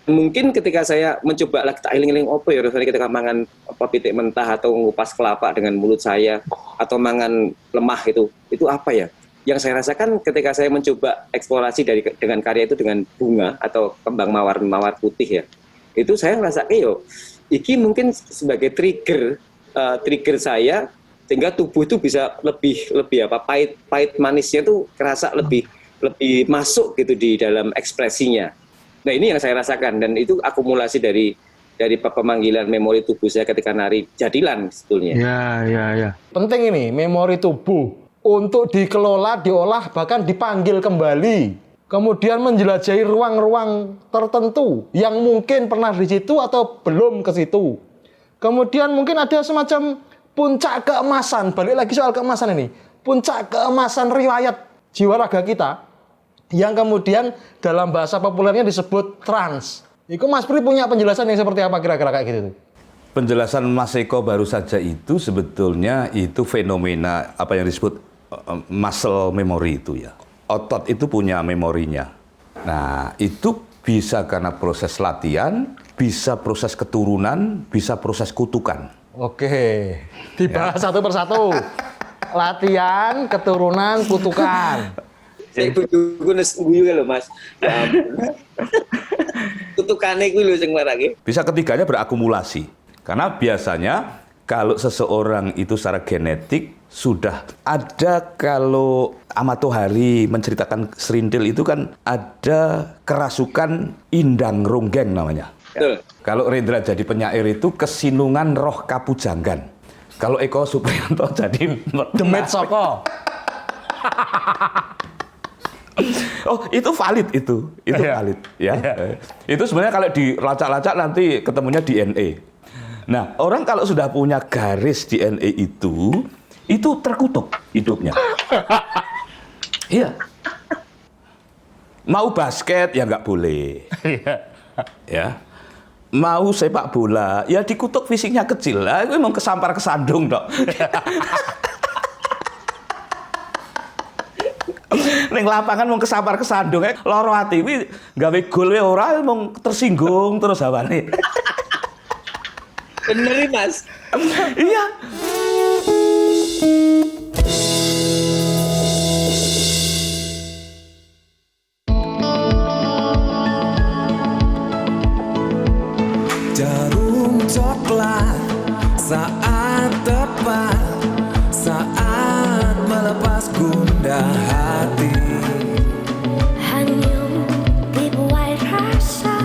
Mungkin ketika saya mencoba lagi tak eling-eling opo ya rasanya ketika mangan pitik mentah atau ngupas kelapa dengan mulut saya atau mangan lemah itu apa ya? Yang saya rasakan ketika saya mencoba eksplorasi dengan karya itu dengan bunga atau kembang mawar putih ya. Itu saya ngerasa iki mungkin sebagai trigger saya sehingga tubuh itu bisa lebih apa pahit manisnya tuh kerasa lebih masuk gitu di dalam ekspresinya. Nah ini yang saya rasakan dan itu akumulasi dari pemanggilan memori tubuh saya ketika nari jadilan sebetulnya. Ya. Penting ini memori tubuh untuk dikelola, diolah, bahkan dipanggil kembali. Kemudian menjelajahi ruang-ruang tertentu yang mungkin pernah di situ atau belum ke situ. Kemudian mungkin ada semacam puncak keemasan, balik lagi soal keemasan ini. Puncak keemasan riwayat jiwa raga kita. Yang kemudian dalam bahasa populernya disebut trans. Itu Mas Pri punya penjelasan yang seperti apa kira-kira kayak gitu? Penjelasan Mas Eko baru saja itu sebetulnya itu fenomena apa yang disebut muscle memory itu ya. Otot itu punya memorinya. Nah itu bisa karena proses latihan, bisa proses keturunan, bisa proses kutukan. Oke, dibahas satu persatu. Latihan, keturunan, kutukan. Saya bujuku guyu lho Mas. Kutukane kuwi lho sing marake. Bisa ketiganya berakumulasi. Karena biasanya kalau seseorang itu secara genetik sudah ada, kalau Amatohari menceritakan serindil itu kan ada kerasukan indang ronggeng namanya. Betul. Kalau Rendra jadi penyair itu kesinungan roh kapujanggan. Kalau Eko Supriyanto jadi Demet Soko. Oh, itu valid itu valid ya. Itu sebenarnya kalau dilacak-lacak nanti ketemunya DNA. Nah, orang kalau sudah punya garis DNA itu terkutuk hidupnya. Iya. Mau basket ya nggak boleh. Ya. Mau sepak bola ya dikutuk fisiknya kecil lah, itu emang kesampar kesandung dok. Ning lapangan mau kesampar kesandung loro ati kuwi gawe gol ora mung tersinggung terus hawane. Bener Mas. Iya. Jarum coklat saat tepat, saat melepas gunung. hati. Hanya dibuat rasa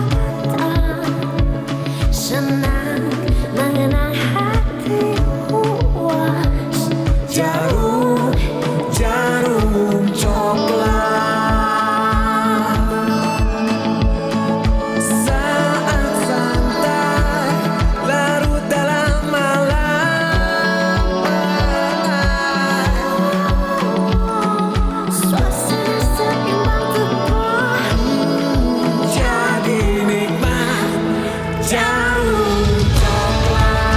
tak senang mengenang hati puas. Jarum coklat saat santai larut dalam malam. Suasana seimbang tepat. Jadi nikmat jarum coklat.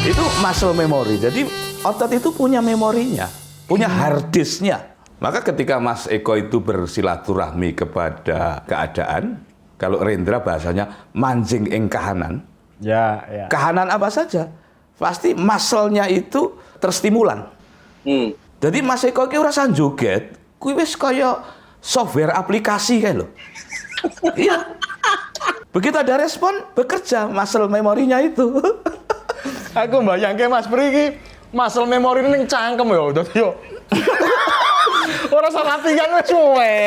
Itu muscle memory. Jadi otot itu punya memorinya, punya hard disknya. Maka ketika Mas Eko itu bersilaturahmi kepada keadaan, kalau Rendra bahasanya manjing ing kahanan, Ya, ya. kahanan apa saja, pasti muscle-nya itu terstimulan. Jadi Mas Eko iki ora usah joget, kuwi wis kaya software aplikasi kae lho. Iya. Begitu ada respon, bekerja muscle memorinya itu. Aku mbayangke Mas Pri iki muscle memory ning cangkem ya, dadi yo. Ora salah latihan wis suwe.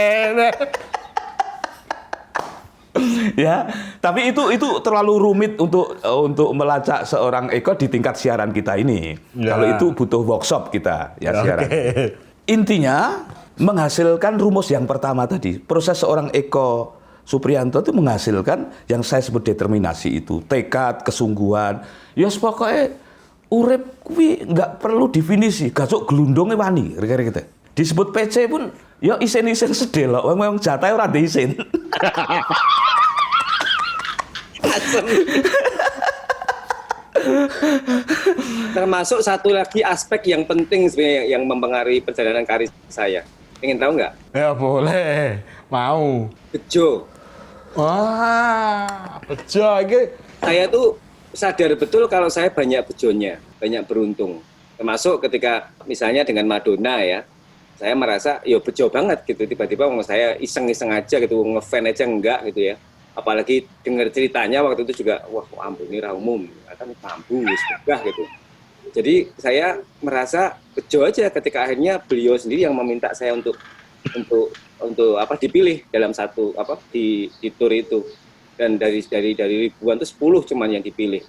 Ya, tapi itu terlalu rumit untuk melacak seorang Eko di tingkat siaran kita ini. Ya. Kalau itu butuh workshop kita ya siaran. Oke. Intinya menghasilkan rumus yang pertama tadi. Proses seorang Eko Supriyanto itu menghasilkan yang saya sebut determinasi itu, tekad, kesungguhan. Ya pokoknya urip kuwi nggak perlu definisi, gacuk glundonge wani, kira-kira gitu. Disebut PC pun ya isin-isin sedelok, memang jatahe ora ndek isin. Termasuk satu lagi aspek yang penting sebenarnya yang mempengaruhi perjalanan karir saya. Ingin tahu nggak? Ya boleh. Mau. Bejo. Wah, bejo iki. Saya tuh sadar betul kalau saya banyak bejonya, banyak beruntung. Termasuk ketika misalnya dengan Madonna ya, saya merasa yo bejo banget gitu. Tiba-tiba saya iseng-iseng aja gitu, ngefan aja enggak gitu ya. Apalagi dengar ceritanya waktu itu juga, wah ampun ini ra umum, kan bambu, segah gitu. Jadi saya merasa bejo aja ketika akhirnya beliau sendiri yang meminta saya untuk dipilih dalam satu di tour itu, dan dari ribuan itu 10 cuman yang dipilih.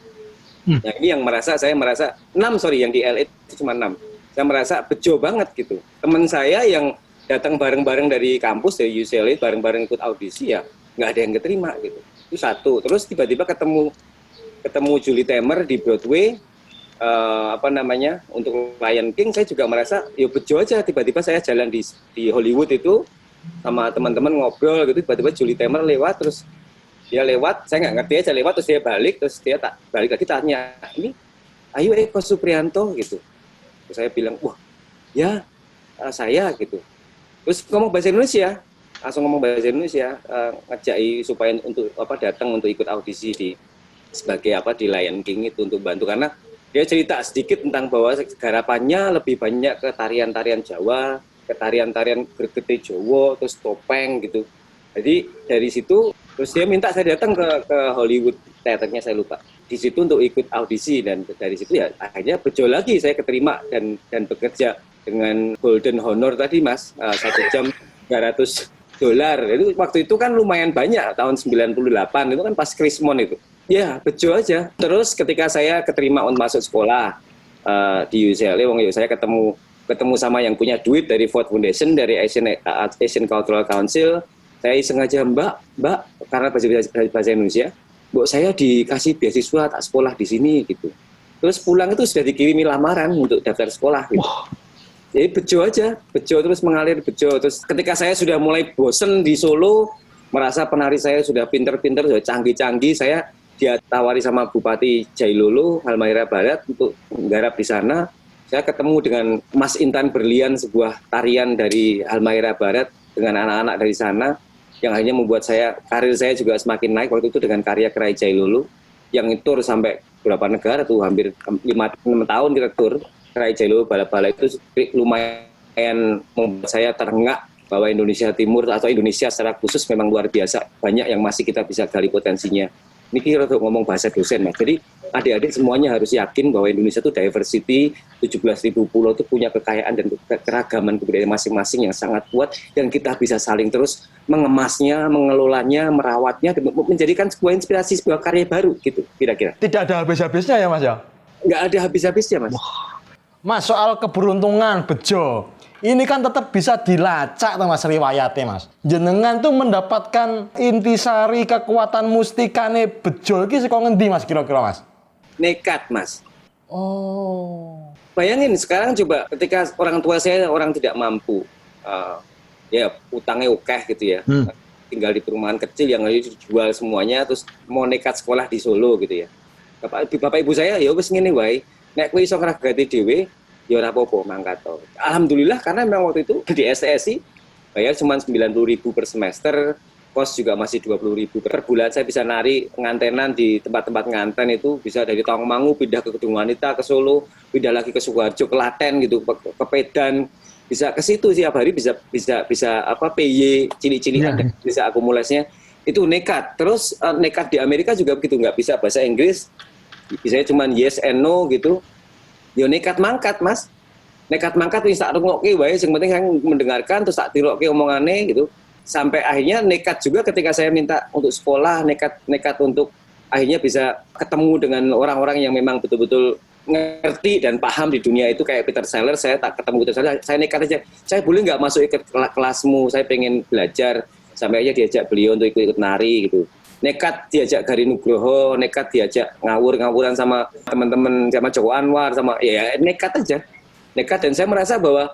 Nah ini yang saya merasa 6 yang di LA itu cuma 6. Saya merasa bejo banget gitu. Teman saya yang datang bareng-bareng dari kampus dari UCLA bareng-bareng ikut audisi ya nggak ada yang keterima gitu. Itu satu. Terus tiba-tiba ketemu Julie Taymor di Broadway. Untuk Lion King saya juga merasa ya bejo aja, tiba-tiba saya jalan di Hollywood itu sama teman-teman ngobrol gitu, tiba-tiba Julie Taymor lewat, terus dia lewat, saya nggak ngerti aja lewat, terus dia balik lagi tanya, ini ayo Eko Supriyanto gitu. Terus saya bilang, wah ya saya gitu. Terus ngomong bahasa Indonesia, langsung ngomong bahasa Indonesia, ngajak supaya untuk datang untuk ikut audisi sebagai di Lion King itu untuk bantu, karena dia cerita sedikit tentang bahwa garapannya lebih banyak ke tarian-tarian Jawa, ke tarian-tarian bergete Jawa, terus topeng gitu. Jadi dari situ terus dia minta saya datang ke Hollywood, teaternya saya lupa. Di situ untuk ikut audisi, dan dari situ ya akhirnya bejo lagi saya keterima dan bekerja dengan golden honor tadi Mas, 1 jam $300. Itu waktu itu kan lumayan banyak, tahun 98 itu kan pas Krismon itu. Ya, bejo aja. Terus ketika saya keterima untuk masuk sekolah di UCLA, saya ketemu sama yang punya duit dari Ford Foundation, dari Asian Cultural Council. Saya iseng aja, Mbak, karena bahasa Indonesia, Mbak saya dikasih beasiswa tak sekolah di sini gitu. Terus pulang itu sudah dikirimi lamaran untuk daftar sekolah gitu. Jadi bejo terus mengalir bejo. Terus ketika saya sudah mulai bosen di Solo, merasa penari saya sudah pinter-pinter, sudah canggih-canggih, saya dia tawari sama Bupati Jailolo, Halmahera Barat untuk menggarap di sana. Saya ketemu dengan Mas Intan Berlian, sebuah tarian dari Halmahera Barat dengan anak-anak dari sana, yang akhirnya membuat karir saya juga semakin naik waktu itu dengan karya Kerai Jailolo, yang tur sampai berapa negara tuh, hampir 5-6 tahun kita tur. Rai Jelo bala-bala itu lumayan membuat saya terengah bahwa Indonesia Timur atau Indonesia secara khusus memang luar biasa, banyak yang masih kita bisa gali potensinya. Ini kira ngomong bahasa dosen, Mas. Jadi adik-adik semuanya harus yakin bahwa Indonesia itu diversity, 17.000 pulau itu punya kekayaan dan keragaman kebudayaan masing-masing yang sangat kuat, yang kita bisa saling terus mengemasnya, mengelolanya, merawatnya, dan menjadikan sebuah inspirasi, sebuah karya baru gitu, kira-kira. Tidak ada habis-habisnya ya Mas ya? Nggak ada habis-habisnya, Mas. Mas, soal keberuntungan bejo, ini kan tetap bisa dilacak tuh Mas riwayatnya Mas. Jenengan tuh mendapatkan intisari kekuatan mustikane bejo iki saka ngendi Mas kira-kira Mas? Nekat, Mas. Oh. Bayangin sekarang coba ketika orang tua saya orang tidak mampu, ya utangnya okeh gitu ya, tinggal di perumahan kecil yang harus dijual semuanya, terus mau nekat sekolah di Solo gitu ya. Bapak ibu saya ya wis ngene wae, nek kowe iso ngragati dhewe ya ora apa-apa mangkat to. Alhamdulillah karena memang waktu itu di STSI bayar cuma 90.000 per semester, kos juga masih 20.000 per bulan. Saya bisa nari ngantenan di tempat-tempat nganten itu bisa dari Tawangmangu pindah ke Gedung Wanita ke Solo, pindah lagi ke Sukoharjo, Klaten gitu, ke Pedan. Bisa ke situ setiap hari bisa apa PY cilik-cilik bisa akumulasinya. Itu nekat. Terus nekat di Amerika juga begitu, nggak bisa bahasa Inggris. Bisa cuma yes and no gitu. Yo nekat mangkat, Mas. Nekat mangkat wis tak rungokke wae sing penting kan mendengarkan terus tak tirokke omongane gitu. Sampai akhirnya nekat juga ketika saya minta untuk sekolah, nekat untuk akhirnya bisa ketemu dengan orang-orang yang memang betul-betul ngerti dan paham di dunia itu kayak Peter Sellers. Saya tak ketemu Peter Sellers, saya nekat aja. Saya boleh nggak masuk ikut kelasmu? Saya pengen belajar. Sampai aja diajak beliau untuk ikut nari gitu. Nekat diajak Gari Nugroho, nekat diajak ngawur-ngawuran sama teman-teman, sama Joko Anwar, sama ya nekat aja. Nekat, dan saya merasa bahwa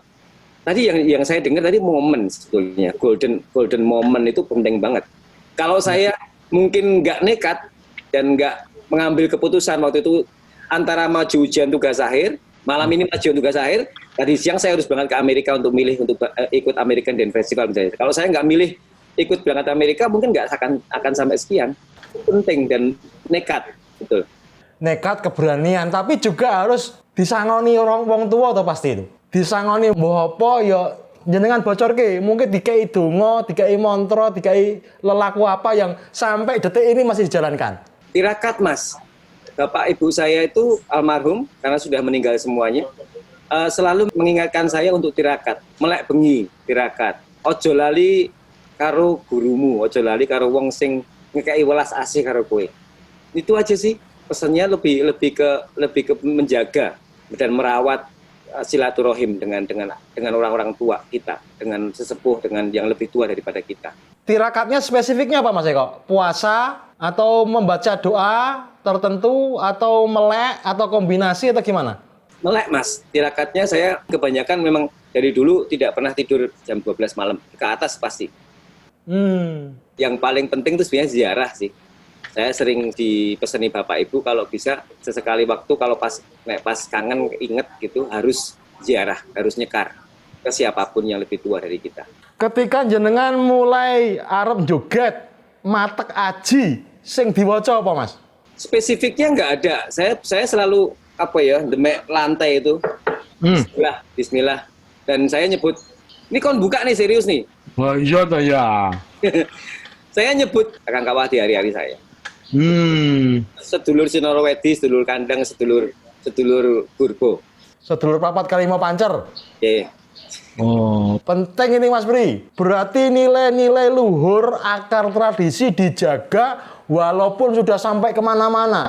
tadi yang saya dengar tadi momen sebetulnya golden moment itu penting banget. Kalau saya mungkin nggak nekat dan nggak mengambil keputusan waktu itu antara maju ujian tugas akhir, malam ini maju ujian tugas akhir, tadi siang saya harus berangkat ke Amerika untuk milih untuk ikut American Dance Festival misalnya. Kalau saya nggak milih ikut berangkat Amerika mungkin nggak akan sampai sekian. Penting dan nekat, betul. Nekat, keberanian, tapi juga harus disangoni orang wong tua atau pasti itu. Disangoni mbah apa ya jenengan bocorke, mungkin dikai donga, dikai mantra, dikai lelaku apa yang sampai detik ini masih dijalankan. Tirakat, Mas. Bapak ibu saya itu almarhum karena sudah meninggal semuanya. Selalu mengingatkan saya untuk tirakat, melek bengi tirakat. Ojo lali karo gurumu, ojo lali karo wong sing ngekei welas asih karo kowe. Itu aja sih pesannya, lebih ke menjaga dan merawat silaturahim dengan orang-orang tua kita, dengan sesepuh, dengan yang lebih tua daripada kita. Tirakatnya spesifiknya apa Mas Eko? Puasa atau membaca doa tertentu atau melek atau kombinasi atau gimana? Melek, Mas. Tirakatnya saya kebanyakan memang dari dulu tidak pernah tidur jam 12 malam. Ke atas pasti. Yang paling penting itu sebenarnya ziarah sih. Saya sering dipeseni Bapak Ibu kalau bisa sesekali waktu kalau pas kangen inget gitu harus ziarah, harus nyekar ke siapapun yang lebih tua dari kita. Ketika jenengan mulai arep joget, matek aji, sing diwaca apa Mas? Spesifiknya nggak ada. Saya selalu demek lantai itu. Bismillah. Dan saya nyebut, ini kon buka nih serius nih. Wah iya toh ya. Saya nyebut Kakang Kawah di hari-hari saya. Sedulur Sinorowedi, sedulur Kandang, sedulur Burbo. Sedulur papat kali mau pancer. Oke. Oh, Penting ini Mas Bri. Berarti nilai-nilai luhur akar tradisi dijaga walaupun sudah sampai kemana-mana.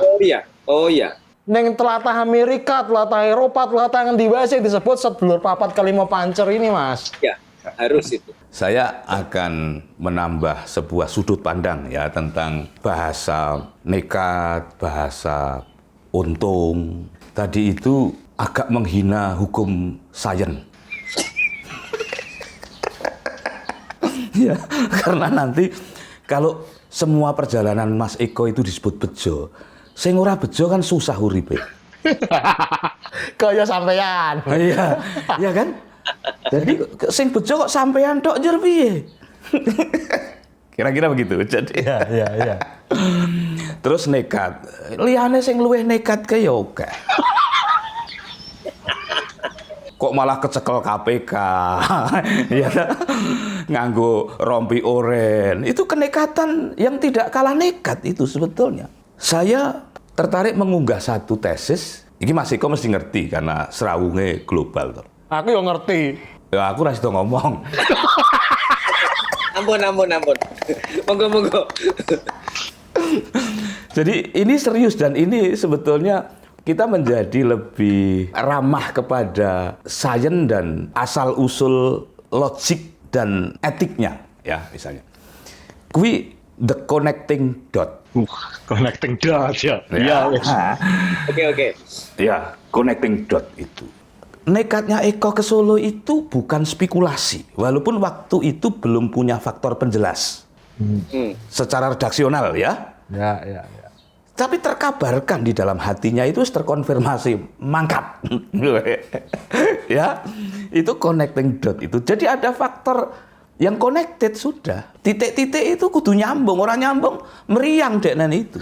Oh iya. Neng telatah Amerika, telatah Eropa, telatah ngendi wae sing disebut sedulur papat kali mau pancer ini Mas. Ya, harus itu. Saya akan menambah sebuah sudut pandang ya tentang bahasa nekat, bahasa untung. Tadi itu agak menghina hukum sains. Ya, karena nanti kalau semua perjalanan Mas Eko itu disebut bejo, sing ora bejo kan susah uripe. Kaya sampean. Iya, iya kan? Jadi sing bejo kok sampean tok njur piye? Kira-kira begitu. Jadi Iya. terus nekat. Liyane sing luwih nekat ke ya oke. kok malah kecekel KPK, ya, nganggo rompi oren. Itu kenekatan yang tidak kalah nekat itu sebetulnya. Saya tertarik mengunggah satu tesis. Ini Mas Eko mesti ngerti karena serawunge global tuh. Aku yang ngerti. Ya aku rasa ngomong. Ampun. Monggo. Jadi ini serius dan ini sebetulnya kita menjadi lebih ramah kepada sains dan asal-usul logik dan etiknya, ya misalnya. Kui the connecting dot. Connecting dots ya. Iya. wes. Oke. Ya, connecting dot itu. Nekatnya Eko ke Solo itu bukan spekulasi, walaupun waktu itu belum punya faktor penjelas. Secara redaksional ya. Ya. Tapi terkabarkan di dalam hatinya itu terkonfirmasi mangkap. Ya, itu connecting dot itu. Jadi ada faktor yang connected sudah. Titik-titik itu kudu nyambung, orang nyambung meriang deknen itu.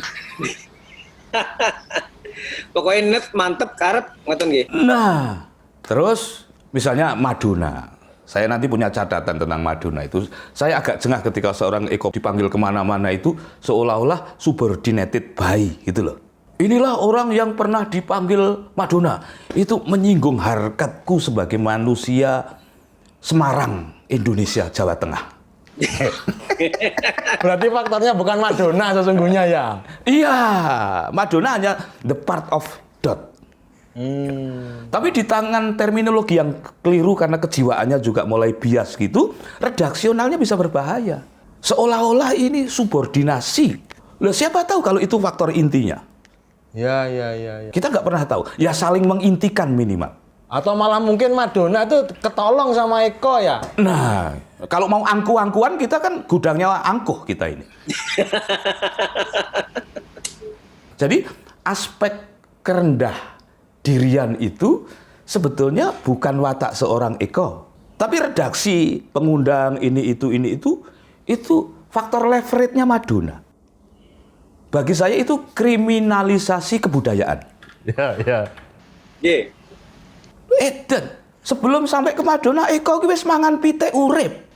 Pokoknya net mantep karep ngoten nggih. Nah, terus misalnya Madonna. Saya nanti punya catatan tentang Madonna itu. Saya agak jengah ketika seorang Eko dipanggil kemana-mana itu seolah-olah subordinated by gitu loh. Inilah orang yang pernah dipanggil Madonna. Itu menyinggung harkatku sebagai manusia Semarang, Indonesia, Jawa Tengah. Berarti faktornya bukan Madonna sesungguhnya ya. Iya, Madonna hanya the part of dot. Tapi di tangan terminologi yang keliru karena kejiwaannya juga mulai bias gitu, redaksionalnya bisa berbahaya. Seolah-olah ini subordinasi. Loh, siapa tahu kalau itu faktor intinya? Ya. Kita nggak pernah tahu. Ya saling mengintikan minimal. Atau malah mungkin Madonna itu ketolong sama Eko ya. Nah, kalau mau angku-angkuan kita kan gudangnya angkuh kita ini. Jadi aspek kerendah dirian itu sebetulnya bukan watak seorang Eko, tapi redaksi, pengundang ini itu faktor leverage-nya Madonna. Bagi saya itu kriminalisasi kebudayaan. Ya. Nggih. Edan, sebelum sampai ke Madonna, Eko wis mangan pitik urip.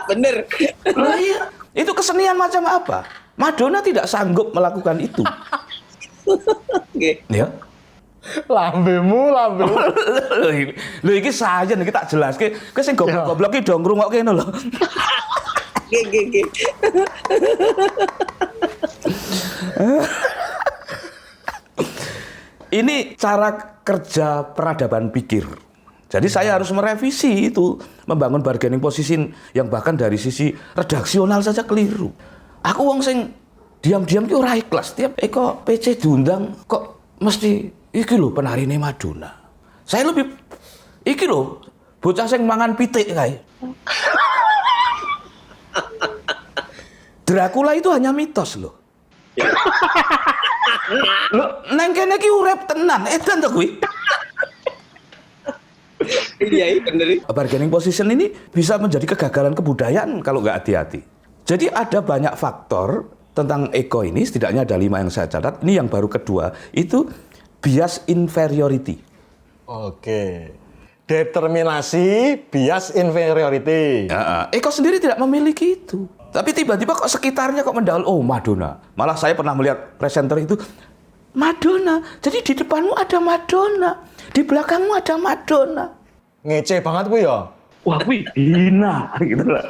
Bener. Lah iya, itu kesenian macam apa? Madonna tidak sanggup melakukan itu. Nggih. Ya. Lambemu. Lho iki sajen iki tak jelaske. Kowe sing goblok-goblok iki do ngrungokke ngono lho. Nggih. Ini cara kerja peradaban pikir. Jadi saya harus merevisi itu, membangun bargaining position yang bahkan dari sisi redaksional saja keliru. Aku wong sing diam-diam ki ora ikhlas. Tiap Eko PC diundang kok mesti iki lho penarine Madonna. Saya lebih iki lho bocah sing mangan pitik kae. Dracula itu hanya mitos loh. Loh, neng kene ki urip tenan, edan to kuwi. Iya, bener. Bargaining position ini bisa menjadi kegagalan kebudayaan kalau nggak hati-hati. Jadi ada banyak faktor tentang Eko ini, setidaknya ada 5 yang saya catat. Ini yang baru kedua, itu bias inferiority. Oke. Determinasi bias inferiority. Ya, Eko sendiri tidak memiliki itu. Tapi tiba-tiba kok sekitarnya kok mendahului, oh Madonna. Malah saya pernah melihat presenter itu, Madonna, jadi di depanmu ada Madonna, di belakangmu ada Madonna. Ngece banget gue ya. Wah, wih, hina gitu lah.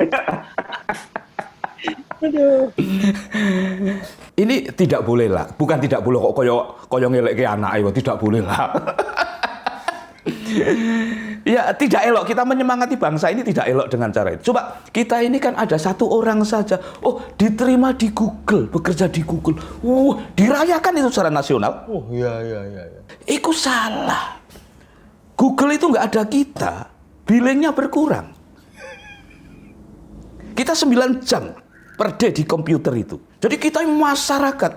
Ini tidak boleh lah, bukan tidak boleh kok koyo ngeleke anak ayo, tidak boleh lah. Ya tidak elok, kita menyemangati bangsa ini tidak elok dengan cara itu. Coba kita ini kan ada satu orang saja, oh diterima di Google, bekerja di Google, dirayakan itu secara nasional. Oh iya. Itu salah. Google itu nggak ada kita, billingnya berkurang. Kita 9 jam per day di komputer itu. Jadi kita masyarakat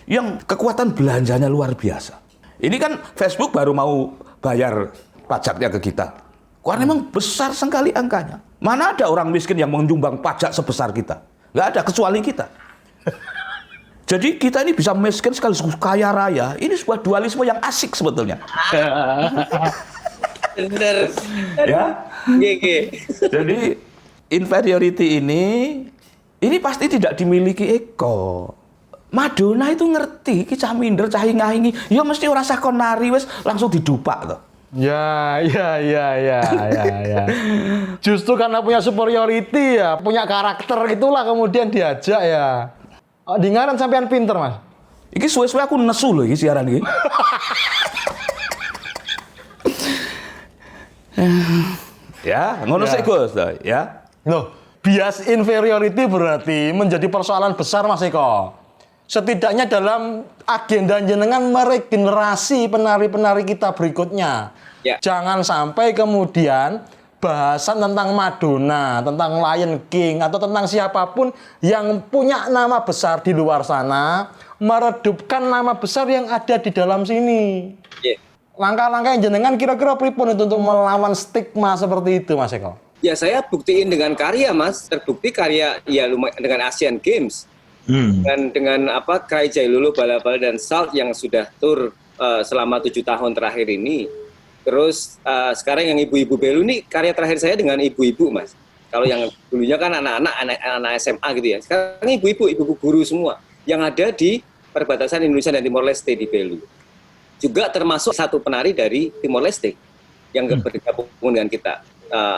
yang kekuatan belanjanya luar biasa. Ini kan Facebook baru mau bayar pajaknya ke kita. Karena memang besar sekali angkanya. Mana ada orang miskin yang menyumbang pajak sebesar kita? Nggak ada, kecuali kita. Jadi kita ini bisa miskin sekaligus kaya raya. Ini sebuah dualisme yang asik sebetulnya. Bener. Ya. GG. Jadi inferiority ini pasti tidak dimiliki Eko. Madonna itu ngerti, ki cah minder, cah ingahingi, ya mesti ora sah kon nari wis langsung didupak to. Ya. Justru karena punya superiority ya, punya karakter itulah kemudian diajak ya. Oh, dengaran sampean pinter, Mas. Iki suwe-suwe aku nesu lho iki siaran iki. Ya, ngono sik Gus, ya. Loh, bias inferiority berarti menjadi persoalan besar Mas Eko. Setidaknya dalam agenda jenengan meregenerasi penari-penari kita berikutnya. Ya. Jangan sampai kemudian bahasan tentang Madonna, tentang Lion King, atau tentang siapapun yang punya nama besar di luar sana, meredupkan nama besar yang ada di dalam sini. Ya. Langkah-langkah yang jenengan kira-kira pripun itu untuk melawan stigma seperti itu, Mas Eko? Ya saya buktiin dengan karya Mas, terbukti karya ya lumayan dengan Asian Games. Dan dengan Cry Jailulu, Bala Bala dan Salt yang sudah tur selama 7 tahun terakhir ini. Terus sekarang yang ibu-ibu Belu ini karya terakhir saya dengan ibu-ibu Mas. Kalau yang dulunya kan anak SMA gitu ya. Sekarang ibu-ibu guru semua yang ada di perbatasan Indonesia dan Timor Leste di Belu. Juga termasuk satu penari dari Timor Leste yang bergabung dengan kita.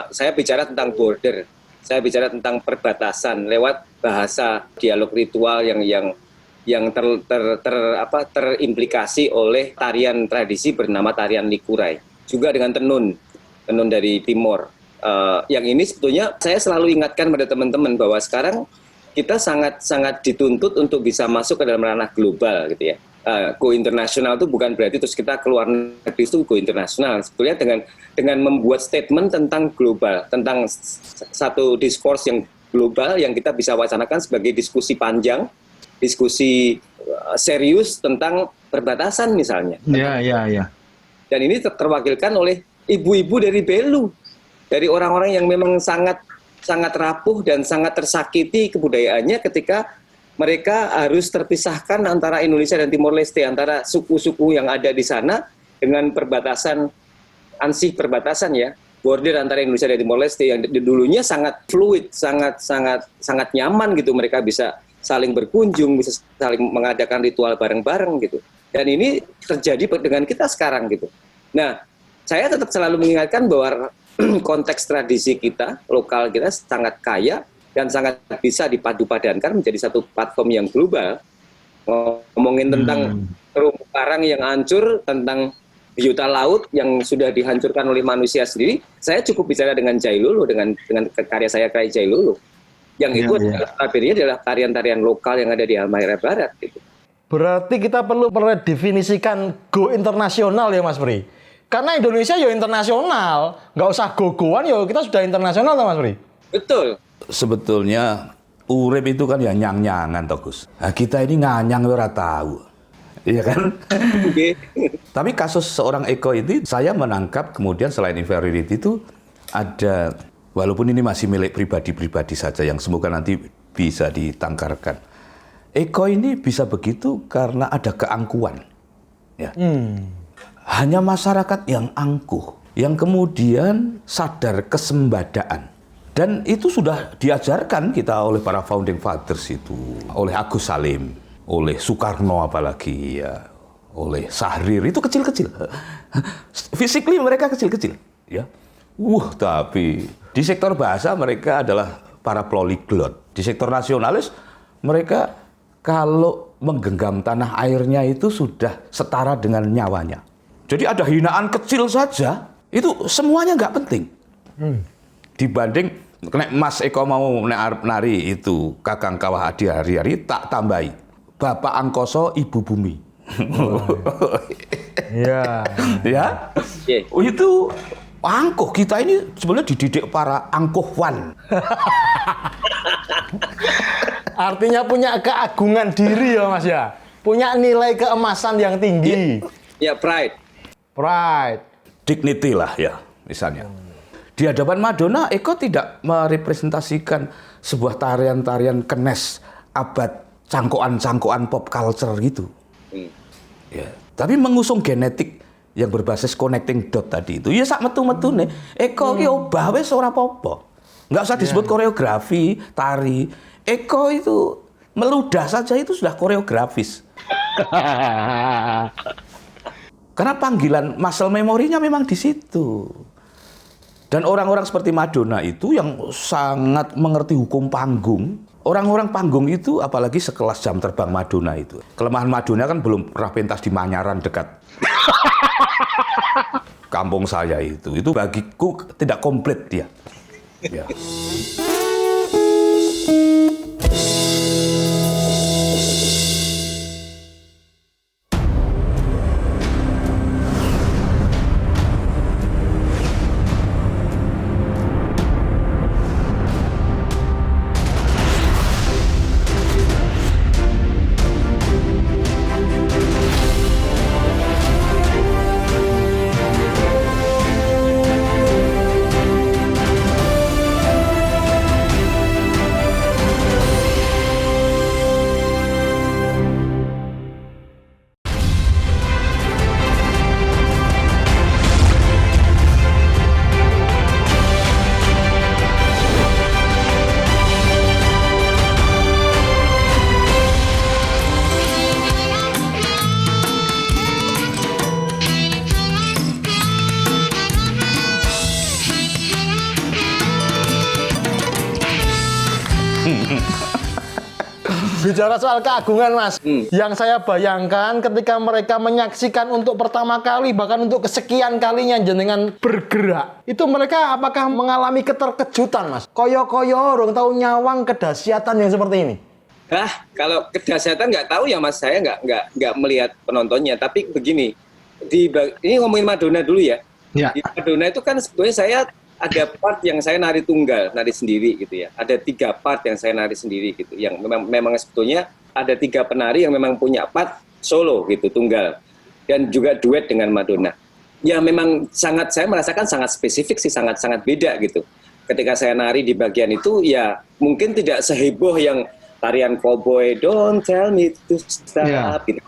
Saya bicara tentang border, saya bicara tentang perbatasan lewat bahasa dialog ritual yang terimplikasi oleh tarian tradisi bernama tarian Likurai. Juga dengan tenun dari Timor. Yang ini sebetulnya saya selalu ingatkan pada teman-teman bahwa sekarang kita sangat dituntut untuk bisa masuk ke dalam ranah global gitu ya. Go internasional itu bukan berarti terus kita keluar negeri itu go internasional. Sebetulnya dengan membuat statement tentang global, tentang satu diskurs yang global yang kita bisa wacanakan sebagai diskusi panjang, diskusi serius tentang perbatasan misalnya. Ya. Dan ini terwakilkan oleh ibu-ibu dari Belu, dari orang-orang yang memang sangat rapuh dan sangat tersakiti kebudayaannya ketika mereka harus terpisahkan antara Indonesia dan Timor Leste, antara suku-suku yang ada di sana dengan perbatasan, ansih perbatasan ya, border antara Indonesia dan Timor Leste yang dulunya sangat fluid, sangat nyaman gitu, mereka bisa saling berkunjung, bisa saling mengadakan ritual bareng-bareng gitu. Dan ini terjadi dengan kita sekarang gitu. Nah, saya tetap selalu mengingatkan bahwa konteks tradisi kita, lokal kita sangat kaya dan sangat bisa dipadu-padankan menjadi satu platform yang global. Ngomongin tentang terumbu karang yang hancur, tentang biota laut yang sudah dihancurkan oleh manusia sendiri, saya cukup bicara dengan Jailulu, dengan karya saya Cry Jailulu. Yang itu adalah tarian-tarian lokal yang ada di Halmahera Barat. Gitu. Berarti kita perlu meredefinisikan go internasional ya Mas Pri. Karena Indonesia ya internasional, nggak usah go-goan ya kita sudah internasional Mas Pri. Betul. Sebetulnya urip itu kan ya nyang-nyangan toh Gus. Nah, kita ini nganyang ora tahu. Iya kan? Tapi kasus seorang Eko ini saya menangkap kemudian selain inferiority itu ada, walaupun ini masih milik pribadi-pribadi saja yang semoga nanti bisa ditangkarkan. Eko ini bisa begitu karena ada keangkuhan. Ya. Hanya masyarakat yang angkuh, yang kemudian sadar kesembadaan. Dan itu sudah diajarkan kita oleh para founding fathers itu, oleh Agus Salim, oleh Soekarno apalagi ya, oleh Sahrir, itu kecil-kecil. Physically mereka kecil-kecil, ya. Tapi di sektor bahasa mereka adalah para polyglot. Di sektor nasionalis mereka kalau menggenggam tanah airnya itu sudah setara dengan nyawanya. Jadi ada hinaan kecil saja, itu semuanya nggak penting. Dibanding nek Mas Eko mau nari itu Kakang Kawah Adi Hari-hari tak tambahi Bapak Angkoso Ibu Bumi. Iya. Ya. Itu angkuh, kita ini sebenarnya dididik para angkuhwan. Artinya punya keagungan diri ya Mas ya. Punya nilai keemasan yang tinggi. Ya, pride. Dignity lah ya, misalnya. Di hadapan Madonna, Eko tidak merepresentasikan sebuah tarian-tarian kenes abad cangkokan-cangkokan pop culture gitu. Hmm. Ya, tapi mengusung genetik yang berbasis connecting dot tadi itu, ya sak metu-metune. Eko ki obah wis ora apa-apa. Nggak usah disebut koreografi, tari. Eko itu meludah saja itu sudah koreografis. Karena panggilan muscle memorinya memang di situ. Dan orang-orang seperti Madonna itu yang sangat mengerti hukum panggung. Orang-orang panggung itu apalagi sekelas Jam Terbang Madonna itu. Kelemahan Madonna kan belum pernah pentas di Manyaran dekat kampung saya itu. Itu bagiku tidak komplit dia. Ya. Bicara soal keagungan, Mas, yang saya bayangkan ketika mereka menyaksikan untuk pertama kali, bahkan untuk kesekian kalinya jenengan bergerak, itu mereka apakah mengalami keterkejutan, Mas? Koyo-koyo orang tahu nyawang kedahsyatan yang seperti ini. Kalau kedahsyatan nggak tahu ya, Mas. Saya nggak melihat penontonnya. Tapi begini, ini ngomongin Madonna dulu ya. Ya. Di Madonna itu kan sebetulnya saya ada part yang saya nari tunggal, nari sendiri gitu ya. Ada 3 part yang saya nari sendiri gitu. Yang memang sebetulnya ada 3 penari yang memang punya part solo gitu, tunggal. Dan juga duet dengan Madonna. Ya memang saya merasakan sangat spesifik sih, sangat beda gitu. Ketika saya nari di bagian itu ya mungkin tidak seheboh yang tarian cowboy, don't tell me to stop, gitu.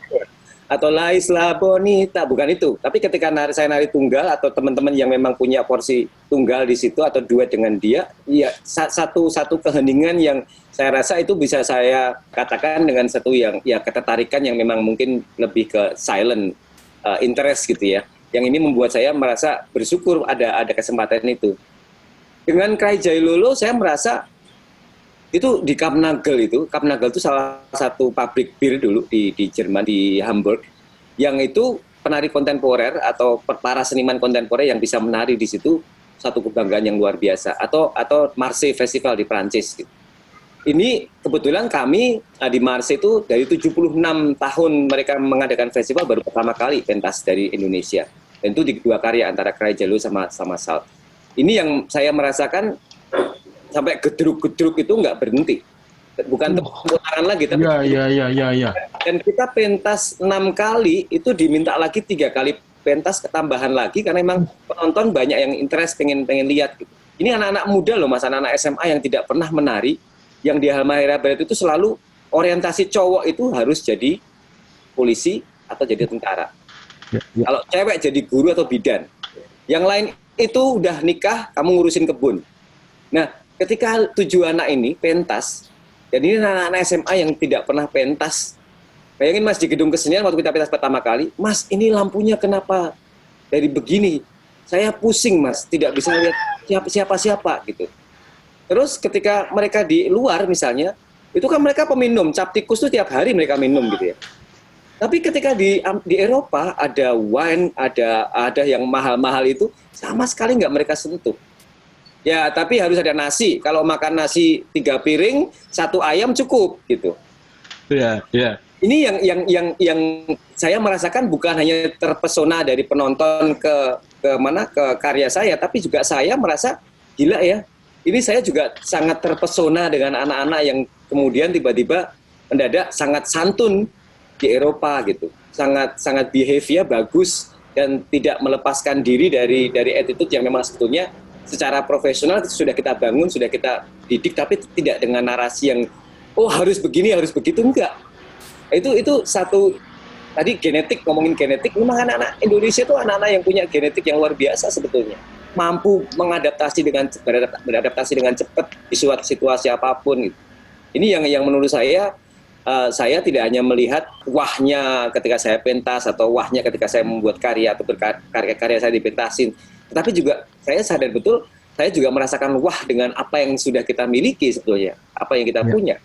Atau La Isla Bonita, bukan itu. Tapi ketika saya nari tunggal atau teman-teman yang memang punya porsi tunggal di situ atau duet dengan dia, ya satu keheningan yang saya rasa itu bisa saya katakan dengan satu yang ya ketertarikan yang memang mungkin lebih ke silent interest gitu ya. Yang ini membuat saya merasa bersyukur ada kesempatan itu. Dengan Cry Jailolo saya merasa itu di Kampnagel itu salah satu pabrik bir dulu di Jerman, di Hamburg, yang itu penari kontemporer atau para seniman kontemporer yang bisa menari di situ satu kebanggaan yang luar biasa. Atau Marseille Festival di Prancis gitu. Ini kebetulan kami di Marseille itu dari 76 tahun mereka mengadakan festival baru pertama kali pentas dari Indonesia. Dan itu di 2 karya antara Cry Jailolo sama Salt. Ini yang saya merasakan sampai gedruk-gedruk itu nggak berhenti. Bukan putaran lagi, tapi Ya. dan kita pentas 6 kali, itu diminta lagi 3 kali pentas ketambahan lagi, karena memang penonton banyak yang interest, pengen lihat. Gitu. Ini anak-anak muda loh, Mas, anak-anak SMA yang tidak pernah menari, yang di Halmahera Barat itu selalu orientasi cowok itu harus jadi polisi atau jadi tentara. Kalau cewek jadi guru atau bidan. Yang lain itu udah nikah, kamu ngurusin kebun. Nah, ketika 7 anak ini pentas, dan ini anak-anak SMA yang tidak pernah pentas. Bayangin, Mas, di gedung kesenian waktu kita pentas pertama kali, Mas, ini lampunya kenapa dari begini? Saya pusing, Mas, tidak bisa lihat siapa-siapa gitu. Terus ketika mereka di luar misalnya, itu kan mereka peminum, cap tikus itu tiap hari mereka minum gitu ya. Tapi ketika di Eropa ada wine, ada yang mahal-mahal itu sama sekali nggak mereka sentuh. Ya, tapi harus ada nasi. Kalau makan nasi 3 piring, 1 ayam cukup gitu. Iya. Ini yang saya merasakan bukan hanya terpesona dari penonton ke karya saya, tapi juga saya merasa gila ya. Ini saya juga sangat terpesona dengan anak-anak yang kemudian tiba-tiba mendadak sangat santun di Eropa gitu. Sangat behavior bagus dan tidak melepaskan diri dari attitude yang memang sebetulnya secara profesional sudah kita bangun, sudah kita didik, tapi tidak dengan narasi yang oh harus begini, harus begitu, enggak. Itu satu, tadi genetik, ngomongin genetik, memang anak-anak Indonesia itu anak-anak yang punya genetik yang luar biasa sebetulnya. Mampu beradaptasi dengan cepat di suatu situasi apapun. Gitu. Ini yang menurut saya tidak hanya melihat wahnya ketika saya pentas atau wahnya ketika saya membuat karya atau karya saya dipentasin, tetapi juga saya sadar betul, saya juga merasakan wah dengan apa yang sudah kita miliki sebetulnya, apa yang kita punya.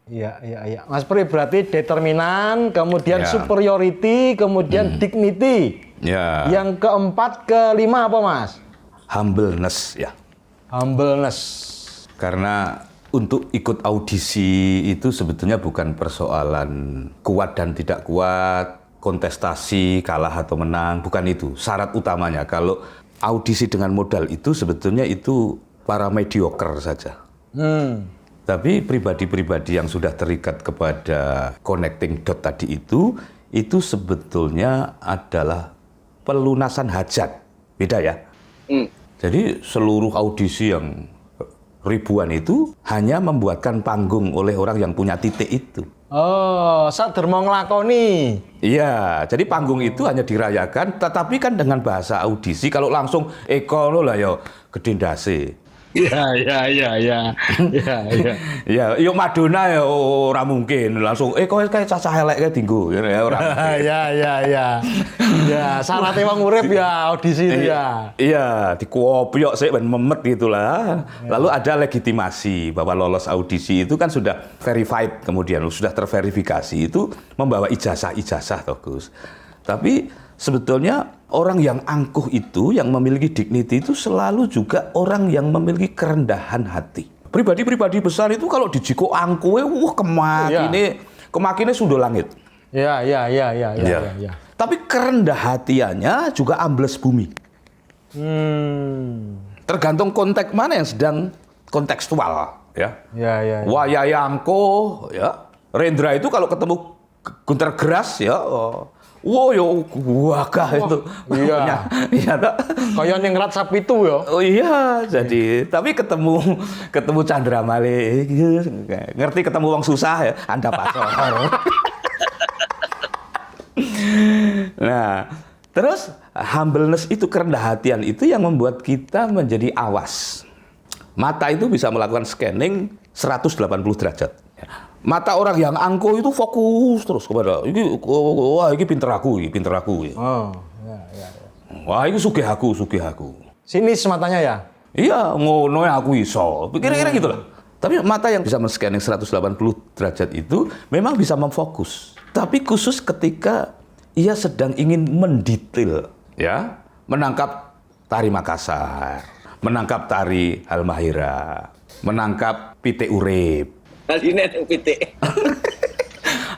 Iya. Mas Pri berarti determinan, kemudian Ya. superiority, kemudian dignity. Ya. Yang keempat, kelima apa Mas? Humbleness ya. Humbleness. Karena untuk ikut audisi itu sebetulnya bukan persoalan kuat dan tidak kuat, kontestasi, kalah atau menang, bukan itu. Syarat utamanya kalau audisi dengan modal itu sebetulnya itu para mediocre saja. Tapi pribadi-pribadi yang sudah terikat kepada connecting dot tadi itu sebetulnya adalah pelunasan hajat. Beda ya? Jadi seluruh audisi yang ribuan itu hanya membuatkan panggung oleh orang yang punya titik itu. Oh, sadermo nglakoni. Iya, jadi panggung itu hanya dirayakan, tetapi kan dengan bahasa audisi, kalau langsung ekono lah ya gede ndase. Ya. Ya, yuk Madonna ya ora mungkin langsung kowe kayak cacah elek kayak dinggo ya ora. Ya, syaratnya wong urip ya audisi itu ya. Iya, dikuopiok sik ben memet gitulah. Lalu ada legitimasi bahwa lolos audisi itu kan sudah verified, kemudian sudah terverifikasi, itu membawa ijazah toh Gus. Tapi sebetulnya orang yang angkuh itu, yang memiliki dignity itu selalu juga orang yang memiliki kerendahan hati. Pribadi-pribadi besar itu kalau dijiko angkuhe, kemakine sudah langit. Ya. Tapi kerendah hatiannya juga ambles bumi. Tergantung konteks mana yang sedang kontekstual, ya. Ya. Wayayangko, ya. Rendra itu kalau ketemu Gunter Grass, ya. Wow, yo wakah itu. Iya. Iya toh. Kaya ning rat sapitu ya. Oh iya, jadi tapi ketemu Chandra Malik, ngerti ketemu wong susah ya, Anda pasor. Nah, terus humbleness itu, kerendahan hatian itu yang membuat kita menjadi awas. Mata itu bisa melakukan scanning 180 derajat. Mata orang yang angkuh itu fokus terus kepada ini pinter aku. Oh, ya. Wah, ini sugih aku. Sinis matanya ya. Iya, ngono ya aku iso. Kira-kira gitu lah. Tapi mata yang bisa men-scanning 180 derajat itu memang bisa memfokus. Tapi khusus ketika ia sedang ingin mendetail, ya, menangkap tari Makassar, menangkap tari Halmahera, menangkap pitik urip. Kalian yang pitik.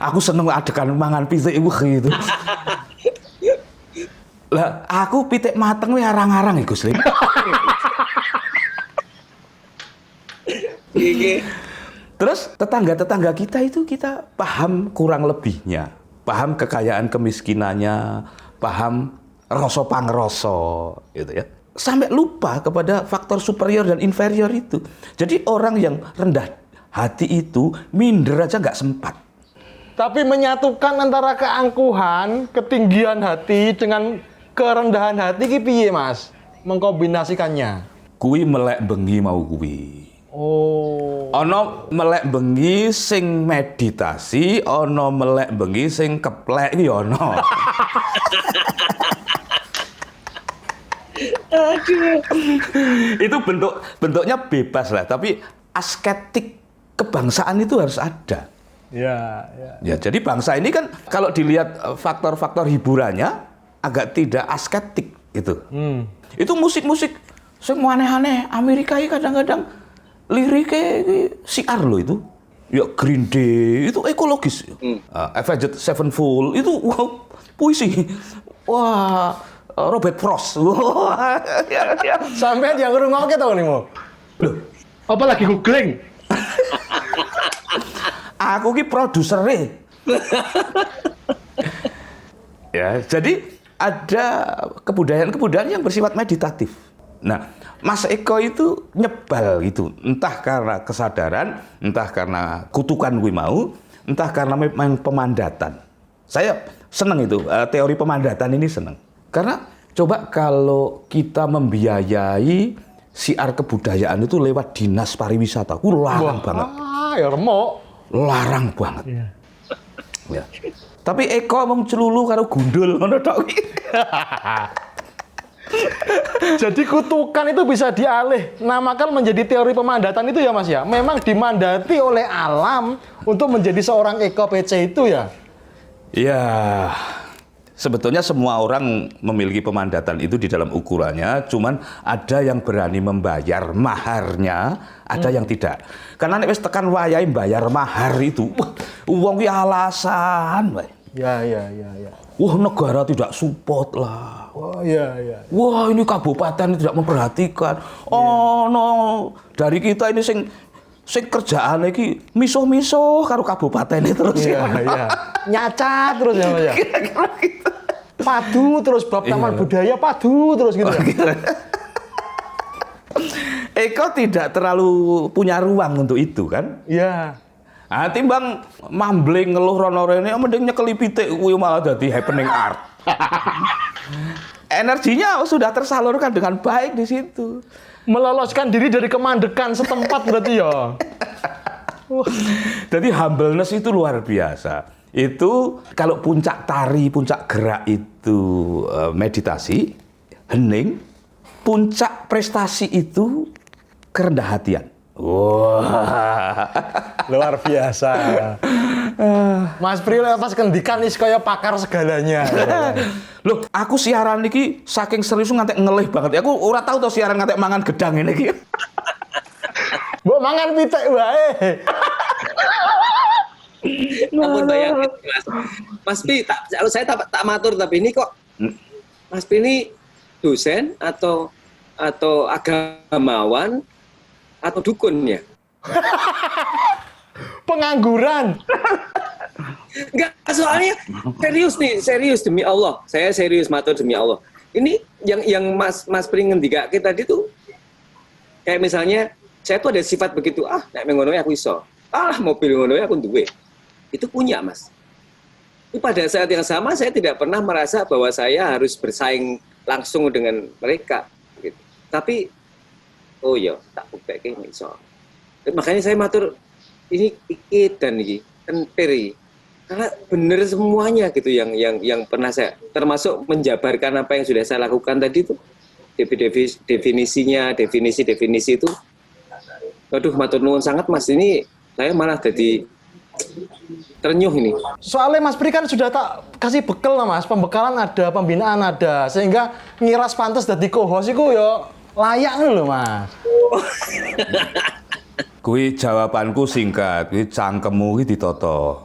Aku seneng adegan mangan pitik gitu. Lah, aku pitik mateng wis arang-arang Gus Lim. Terus tetangga-tetangga kita itu kita paham kurang lebihnya, paham kekayaan kemiskinannya, paham rasa pangrasa gitu ya. Sampai lupa kepada faktor superior dan inferior itu. Jadi orang yang rendah hati itu minder aja nggak sempat. Tapi menyatukan antara keangkuhan, ketinggian hati dengan kerendahan hati ki piye, Mas? Mengkombinasikannya. Kui melek bengi mau kui. Oh. Ono melek bengi sing meditasi, ono melek bengi sing keplek iki ono. Itu bentuknya bebas lah, tapi asketik kebangsaan itu harus ada. Ya. Ya, jadi bangsa ini kan kalau dilihat faktor-faktor hiburannya agak tidak asketik gitu. Itu musik-musik sing aneh-aneh Amerika ini kadang-kadang liriknya siar loh itu. Ya Green Day itu ekologis. Avenged Sevenfold itu puisi. Wah, Robert Frost. Wah, ya. Sampai yang ngrungokke to niku. Loh, Apa lagi googling? aku ki produsernya. Ya, jadi ada kebudayaan-kebudayaan yang bersifat meditatif. Nah, Mas Eko itu nyebal gitu, entah karena kesadaran, entah karena kutukan gue mau, entah karena memang pemandatan. Saya seneng itu, teori pemandatan ini seneng. Karena coba kalau kita membiayai siar kebudayaan itu lewat dinas pariwisata, larang banget. Ya remuk. Larang banget. Ya. Tapi Eko mau celulu karo gundul ngono tok. Jadi kutukan itu bisa dialih namakan menjadi teori pemandatan itu ya Mas ya. Memang dimandati oleh alam untuk menjadi seorang Eko PC itu ya. Ya, sebetulnya semua orang memiliki pemandatan itu di dalam ukurannya, cuman ada yang berani membayar maharnya, ada yang tidak. Karena nek wis tekan wayahe bayar mahar itu, wong ki alasan wae. Ya. Wah, negara tidak support lah. Oh iya. Wah, ini kabupaten tidak memperhatikan. Oh no, dari kita ini sing kerjaan iki miso-miso karo kabupaten terus. Iya. Nyacat terus ya Mas ya. Kira-kira gitu. Padu terus bab taman budaya padu terus gitu ya. Eko tidak terlalu punya ruang untuk itu kan? Iya. Ah, timbang mambling ngeluh rono rene, mending nyekeli pitik kuwi malah dadi happening art. Energinya sudah tersalurkan dengan baik di situ. Meloloskan diri dari kemandekan setempat berarti ya. Jadi humbleness itu luar biasa. Itu kalau puncak tari, puncak gerak itu meditasi, hening, puncak prestasi itu kerendahan hatian. Wah, Luar biasa. Mas Pri pas kendikan is kaya pakar segalanya. Loh, aku siaran iki saking serius ngantek ngelih banget. Aku ora tahu to siaran ngantek mangan gedang ini iki. Mbok mangan pitik wae. Ampun bayangin Mas Pi, saya tak matur tapi ini kok Mas Pi ini dosen atau agamawan atau dukun ya? Pengangguran. Enggak, soalnya serius demi Allah. Saya serius matur demi Allah. Ini yang Mas Pri ngendikake tadi tuh kayak misalnya saya tuh ada sifat begitu, nek ngono aku iso. Mobil ngono aku duwe. Itu punya, Mas. Itu pada saat yang sama saya tidak pernah merasa bahwa saya harus bersaing langsung dengan mereka gitu. Tapi oh ya, tak buktikan iso. Makanya saya matur ini ikit dan iki kentir. Karena benar semuanya gitu yang pernah saya termasuk menjabarkan apa yang sudah saya lakukan tadi itu definisi itu. Waduh, matur nuwun sangat Mas, ini saya malah jadi ternyuh ini. Soalnya Mas Pri kan sudah tak kasih bekal lah Mas, pembekalan ada, pembinaan ada, sehingga ngiras pantas dadi co-host iku ya layak lho Mas. Kuwi jawabanku singkat, kuwi cangkemmu iki ditata.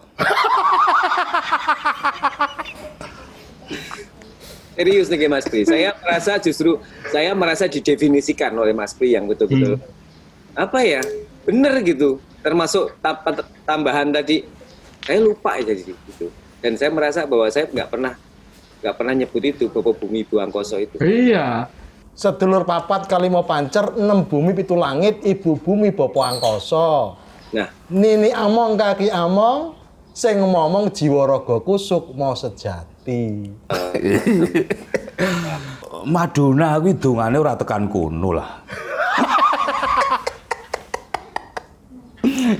Serius nih Mas Pri, saya merasa didefinisikan oleh Mas Pri yang betul-betul apa ya, bener gitu. Termasuk tambahan tadi, saya lupa ya jadi gitu. Dan saya merasa bahwa saya nggak pernah nyebut itu Bapak Bumi Bu Angkoso itu. Iya. Sedulur papat kali mau pancer, 6 bumi 7 langit, ibu bumi Bapak Angkoso. Nah, Nini among kaki among, sing ngomong jiwa ragaku sukma sejati. Madonna kuwi dongane ora tekan kono lah.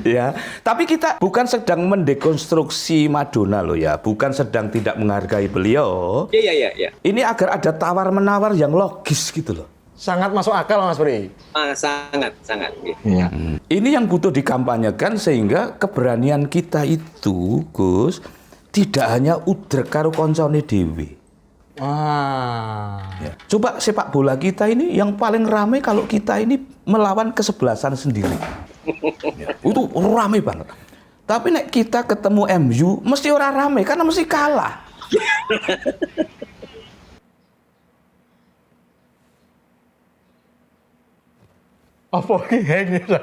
Ya, tapi kita bukan sedang mendekonstruksi Madonna loh ya, bukan sedang tidak menghargai beliau. iya. Ini agar ada tawar-menawar yang logis gitu loh. Sangat masuk akal Mas Pri. Sangat. Iya. Ini yang butuh dikampanyekan sehingga keberanian kita itu, Gus, tidak hanya udrek karo koncone dhewe. Ya. Coba sepak bola kita ini yang paling ramai kalau kita ini melawan kesebelasan sendiri. Ya, itu ramai banget. Tapi nek kita ketemu MU mesti ora ramai karena mesti kalah. Apa ki hang ya?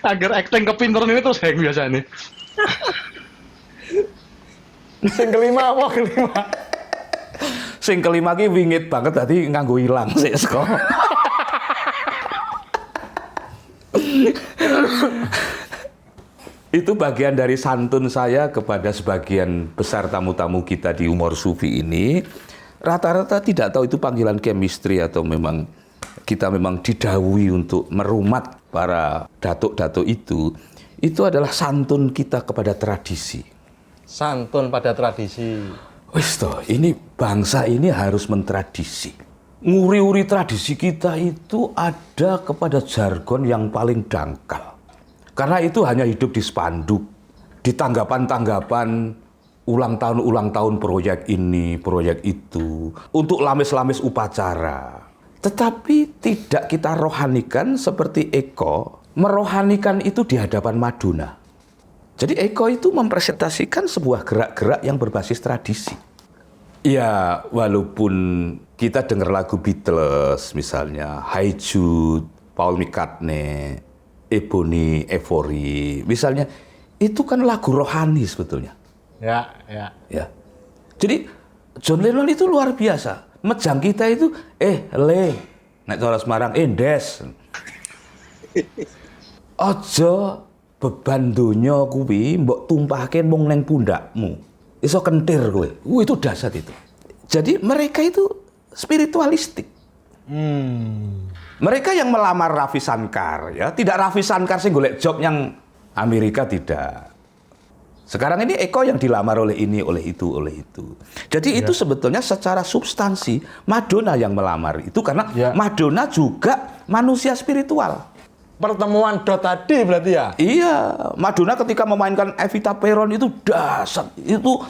Agar acting kepinteran ini terus hang biasanya. Sing kelima apa kelima? Sing kelima ki wingit banget tadi nganggo ilang sik saka. Itu bagian dari santun saya kepada sebagian besar tamu-tamu kita di Umur Sufi ini. Rata-rata tidak tahu itu panggilan chemistry atau memang kita memang didhawuhi untuk merumat para datuk-datuk itu. Itu adalah santun kita kepada tradisi. Santun pada tradisi. Wis toh, ini bangsa ini harus mentradisi. Nguri-uri tradisi kita itu ada kepada jargon yang paling dangkal. Karena itu hanya hidup di spanduk, di tanggapan-tanggapan ulang tahun proyek ini, proyek itu, untuk lamis-lamis upacara. Tetapi tidak kita rohanikan seperti Eko, merohanikan itu di hadapan Madonna. Jadi Eko itu mempresentasikan sebuah gerak-gerak yang berbasis tradisi. Ya, walaupun kita dengar lagu Beatles misalnya, Hey Jude, Paul McCartney, Ebony, Ivory, misalnya, itu kan lagu rohani sebetulnya. Ya. Jadi John Lennon itu luar biasa. Mejang kita itu, nek cara Semarang, Des. Aja beban donya kuwi mbok tumpahke mung ning pundakmu. Iso kentir kowe. Itu dahsyat itu. Jadi mereka itu spiritualistik. Mereka yang melamar Raffi Shankar, ya, tidak Raffi Shankar sing golek job yang Amerika, tidak. Sekarang ini Eko yang dilamar oleh ini, oleh itu. Jadi itu sebetulnya secara substansi Madonna yang melamar itu karena Madonna juga manusia spiritual. Pertemuan tadi berarti ya? Iya, Madonna ketika memainkan Evita Peron itu dahsyat. Itu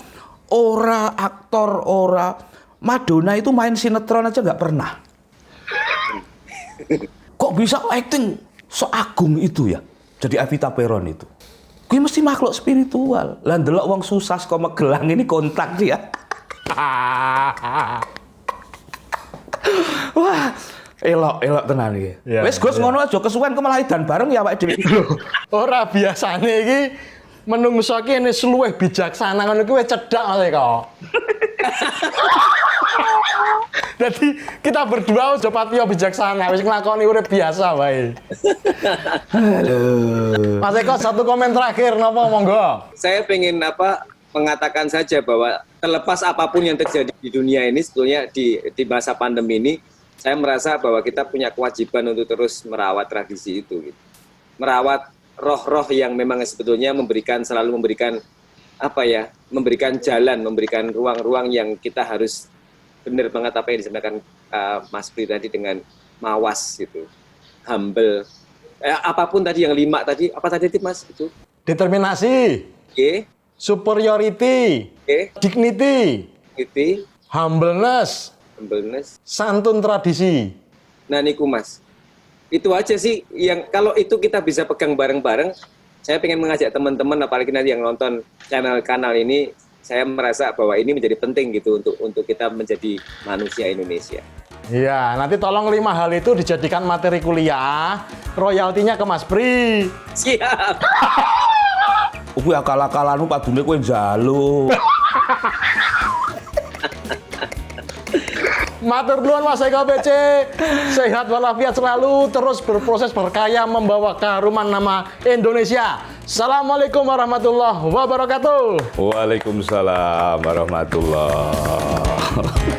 aktor. Madonna itu main sinetron aja nggak pernah. Kok bisa acting seagung itu ya? Jadi Evita Peron itu. Gue mesti makhluk spiritual. Lah ndelok wong susah kok megelang ini kontak dia. Wah, elok tenan iki. Wis Gus ngono aja kesuwen kok malah edan bareng ya awake dhewe. Ora biasane iki menungso ki ene luwih bijaksana ngono kuwi cedhak oleh kok. Jadi kita berdua aja patiya bijaksana, wis nglakoni urip biasa wae. Halo. Mas Eko, satu komen terakhir napa monggo? Saya pengen mengatakan saja bahwa terlepas apapun yang terjadi di dunia ini sebetulnya di masa pandemi ini, saya merasa bahwa kita punya kewajiban untuk terus merawat tradisi itu, gitu. Merawat roh-roh yang memang sebetulnya selalu memberikan jalan, memberikan ruang-ruang yang kita harus benar banget apa yang disampaikan Mas Pri tadi dengan mawas gitu, humble, apapun tadi yang 5 tadi, apa tadi Mas itu? Determinasi, superiority, dignity, humbleness, santun tradisi. Nah niku Mas, itu aja sih yang kalau itu kita bisa pegang bareng-bareng. Saya pengen mengajak teman-teman, apalagi nanti yang nonton kanal ini, saya merasa bahwa ini menjadi penting gitu untuk kita menjadi manusia Indonesia. Iya, nanti tolong 5 hal itu dijadikan materi kuliah, royaltinya ke Mas Pri. Siap. Kuwi akal-akalanmu padune kowe njaluk. Matur nuwun Mas Eko PC, sehat walafiat selalu, terus berproses berkarya membawa keharuman nama Indonesia. Assalamualaikum warahmatullahi wabarakatuh. Waalaikumsalam warahmatullahi